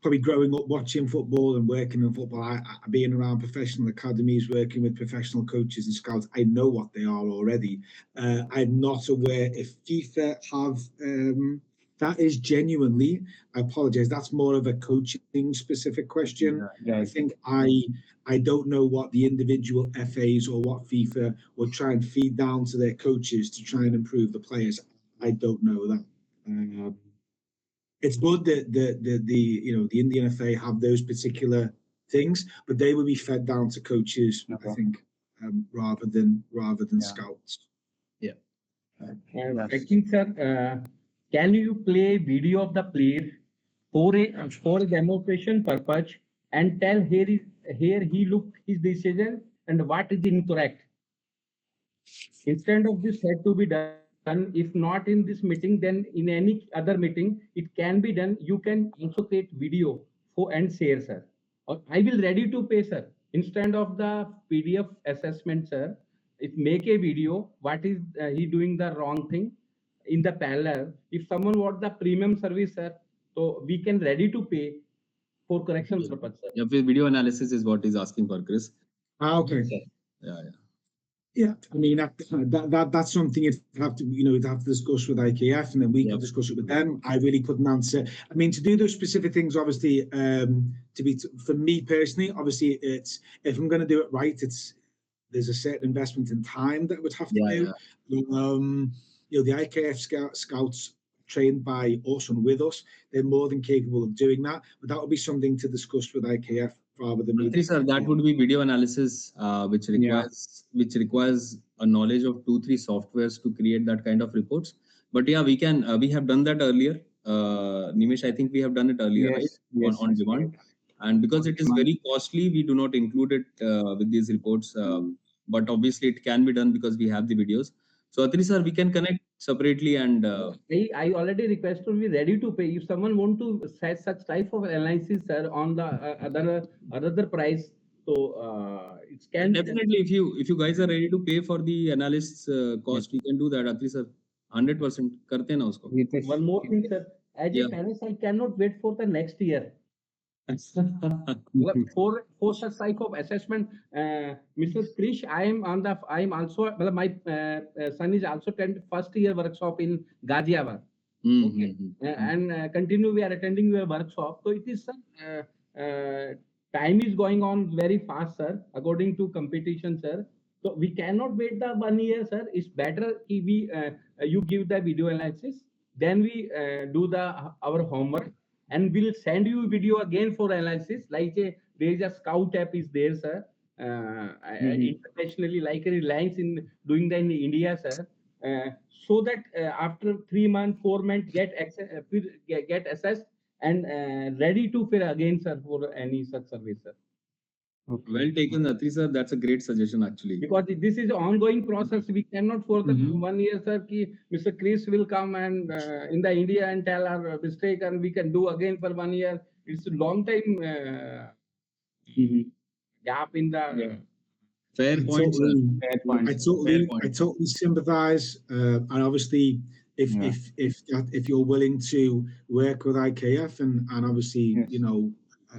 [SPEAKER 2] probably growing up watching football and working in football. Being around professional academies, working with professional coaches and scouts, I know what they are already. I'm not aware if FIFA have. That is genuinely, I apologize. That's more of a coaching specific question. I think I don't know what the individual FAs or what FIFA will try and feed down to their coaches to try and improve the players. I don't know that. It's good that the Indian FA have those particular things, but they will be fed down to coaches, I think, rather than scouts.
[SPEAKER 11] Yeah.
[SPEAKER 6] I think, sir, can you play video of the player for a demonstration purpose and tell here he looked his decision and what is incorrect? Instead of this had to be done, if not in this meeting, then in any other meeting, it can be done. You can also create video for and share, sir. Or I will ready to pay, sir. Instead of the PDF assessment, sir, if make a video, what is he doing the wrong thing in the parallel? If someone wants the premium service, sir, so we can ready to pay for correction purpose, sir.
[SPEAKER 11] Yeah, video analysis is what he's asking for, Chris.
[SPEAKER 2] Okay.
[SPEAKER 11] Yeah.
[SPEAKER 2] Yeah, I mean that's something you'd have to discuss with IKF, and then we could discuss it with them. I really couldn't answer. I mean, to do those specific things, obviously, for me personally, obviously, it's if I'm going to do it right, there's a certain investment in time that would have to do. The IKF scouts trained by us and with us, they're more than capable of doing that. But that would be something to discuss with IKF rather than me.
[SPEAKER 11] Sir, that would be video analysis, which requires a knowledge of 2-3 softwares to create that kind of reports. But yeah, we have done that earlier. Nimesh, I think we have done it earlier, right? On demand. And because it is very costly, we do not include it with these reports. But obviously, it can be done because we have the videos. So, Atri sir, we can connect separately and.
[SPEAKER 6] I already request to be ready to pay. If someone want to set such type of analysis, sir, on the other price, so it can
[SPEAKER 11] definitely. If you guys are ready to pay for the analyst's cost, we can do that, Atri sir. 100% karte na usko.
[SPEAKER 6] One more thing, sir. As a parent, I cannot wait for the next year. For such type of assessment, Mr. Krish, I am also, my son is also attending first year workshop in Ghaziabad. Okay, and continue we are attending your workshop. So it is time is going on very fast, sir. According to competition, sir. So we cannot wait the 1 year, sir. It's better if you give the video analysis, then we do our homework. And we'll send you video again for analysis. Like there is a scout app is there, sir. Internationally, like a Reliance in doing that in India, sir. So that after 3 months, 4 months, get assessed and ready to fill again, sir, for any such service, sir.
[SPEAKER 11] Okay. Well taken, Atri sir. That's a great suggestion, actually.
[SPEAKER 6] Because this is an ongoing process. We cannot for the 1 year, sir, ki Mr. Chris will come and in the India and tell our mistake, and we can do again for 1 year. It's a long time gap in the.
[SPEAKER 11] Fair point, sir. Fair point.
[SPEAKER 2] I totally sympathise, and obviously, if you're willing to work with IKF and obviously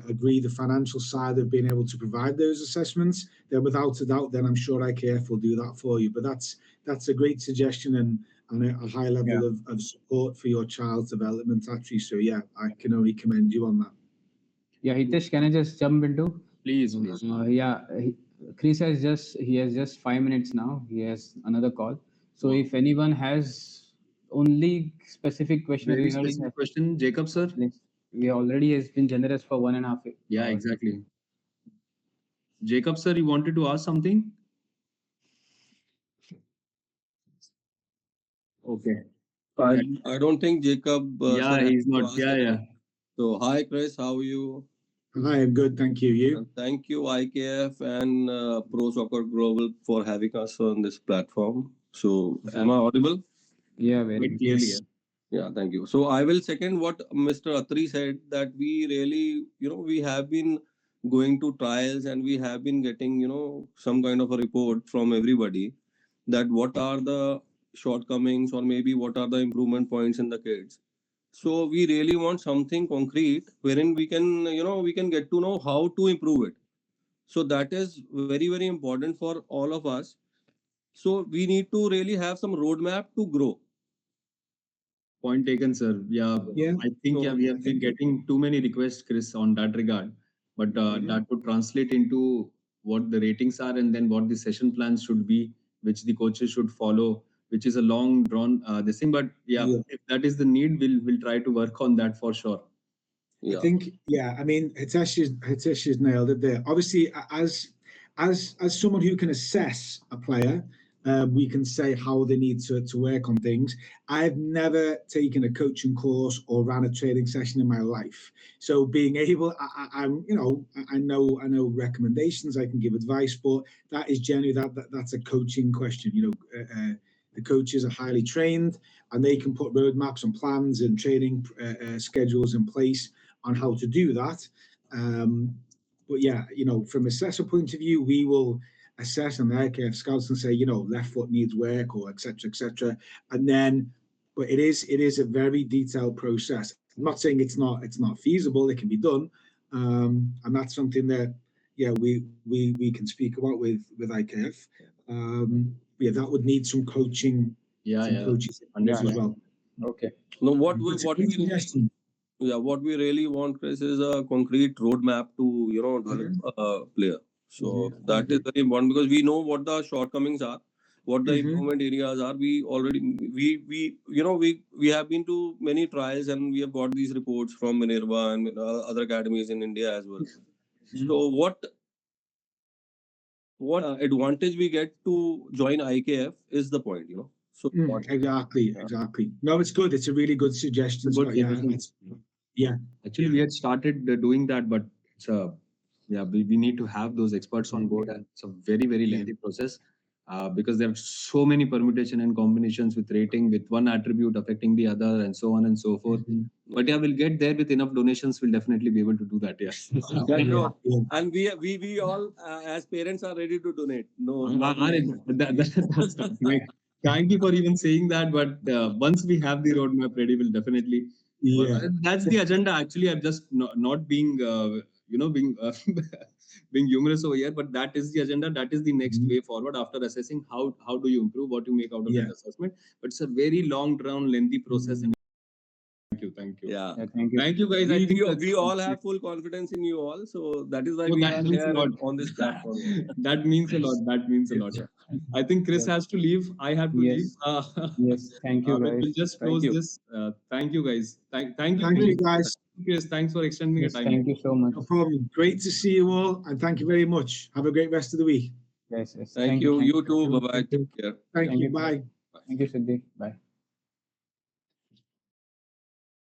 [SPEAKER 2] agree the financial side of being able to provide those assessments, then without a doubt, then I'm sure IKF will do that for you. But that's a great suggestion and a high level of support for your child's development, actually. So yeah, I can only commend you on that.
[SPEAKER 1] Yeah, Hitesh, can I just jump into?
[SPEAKER 11] Please.
[SPEAKER 1] Chris has just 5 minutes now. He has another call. So if anyone has only specific question
[SPEAKER 11] Very
[SPEAKER 1] regarding
[SPEAKER 11] specific question, Jacob sir.
[SPEAKER 1] we already has been generous for 1.5 years.
[SPEAKER 11] Yeah, exactly. Jacob sir, you wanted to ask something? Okay.
[SPEAKER 15] I don't think Jacob
[SPEAKER 11] Yeah,
[SPEAKER 15] sir has
[SPEAKER 11] he's
[SPEAKER 15] to
[SPEAKER 11] not.
[SPEAKER 15] ask
[SPEAKER 11] Yeah, yeah.
[SPEAKER 15] anything. So hi Chris, how are you?
[SPEAKER 2] Hi, I'm good, thank you. You?
[SPEAKER 15] Thank you IKF and Pro Soccer Global for having us on this platform. So am I audible?
[SPEAKER 1] Yeah, very
[SPEAKER 11] Quite clearly.
[SPEAKER 2] Yes.
[SPEAKER 15] Yeah, thank you. So I will second what Mr. Atri said, that we really, we have been going to trials and we have been getting, some kind of a report from everybody that what are the shortcomings or maybe what are the improvement points in the kids. So we really want something concrete wherein we can, we can get to know how to improve it. So that is very, very important for all of us. So we need to really have some roadmap to grow.
[SPEAKER 11] Point taken, sir. Yeah,
[SPEAKER 2] Yeah.
[SPEAKER 11] I think
[SPEAKER 15] So-
[SPEAKER 11] we have been getting too many requests, Chris, on that regard. But that would translate into what the ratings are and then what the session plans should be, which the coaches should follow, which is a long drawn this thing. But yeah, if that is the need, we'll try to work on that for sure.
[SPEAKER 2] I think, yeah, I mean, Hitesh's nailed it there. Obviously, as someone who can assess a player, we can say how they need to work on things. I've never taken a coaching course or ran a training session in my life. So being able, I'm, I know recommendations, I can give advice, but that is generally that's a coaching question. The coaches are highly trained and they can put roadmaps and plans and training schedules in place on how to do that. But yeah, from assessor point of view, we will assess and the IKF scouts and say, left foot needs work or etc. And then, but it is a very detailed process. I'm not saying it's not feasible, it can be done. And that's something that we can speak about with IKF. Yeah, that would need some coaching. Coaches as well.
[SPEAKER 15] Okay. No, what we
[SPEAKER 2] suggestion.
[SPEAKER 15] what we really want, Chris, is a concrete roadmap to develop a player. So that is very important because we know what the shortcomings are, what the improvement areas are. We already we have been to many trials and we have got these reports from Minerva and other academies in India as well. So what advantage we get to join IKF is the point, So
[SPEAKER 2] Exactly. No, it's good. It's a really good suggestion.
[SPEAKER 11] Good
[SPEAKER 2] Scott.
[SPEAKER 11] suggestion.
[SPEAKER 2] Yeah.
[SPEAKER 11] Actually, we had started doing that, but it's we need to have those experts on board, and it's a very, very lengthy process because there are so many permutation and combinations with rating, with one attribute affecting the other, and so on and so forth. But yeah, we'll get there with enough donations. We'll definitely be able to do that. Yes.
[SPEAKER 15] And we all as parents are ready to donate.
[SPEAKER 11] That's right. Thank you for even saying that. But once we have the roadmap ready, we'll definitely.
[SPEAKER 2] Yeah.
[SPEAKER 11] That's the agenda. Actually, I'm just not being being humorous over here, but that is the agenda. That is the next way forward after assessing how do you improve, what you make out of that assessment. But it's a very long drawn, lengthy process. And thank you.
[SPEAKER 15] Yeah.
[SPEAKER 11] Thank you, guys. I think
[SPEAKER 15] We all have full confidence in you all, so that is why
[SPEAKER 11] Oh,
[SPEAKER 15] we
[SPEAKER 11] that
[SPEAKER 15] are
[SPEAKER 11] means a
[SPEAKER 15] here
[SPEAKER 11] lot.
[SPEAKER 15] on this platform.
[SPEAKER 11] That means a lot. That means a lot. I think Chris has to leave. I have to leave.
[SPEAKER 1] Yes, thank you, guys.
[SPEAKER 11] We'll just
[SPEAKER 15] Thank
[SPEAKER 11] close
[SPEAKER 15] you.
[SPEAKER 11] this. Thank you, guys. Thank you,
[SPEAKER 2] Thank you,
[SPEAKER 11] Chris.
[SPEAKER 2] guys.
[SPEAKER 11] Chris, thanks for extending your
[SPEAKER 1] Yes,
[SPEAKER 11] time.
[SPEAKER 1] thank you so much.
[SPEAKER 2] No problem. Great to see you all, and thank you very much. Have a great rest of the week.
[SPEAKER 1] Yes.
[SPEAKER 15] Thank you. You too. Bye bye. Take care.
[SPEAKER 2] Thank you. Bye.
[SPEAKER 1] Thank you, Siddhi. Bye.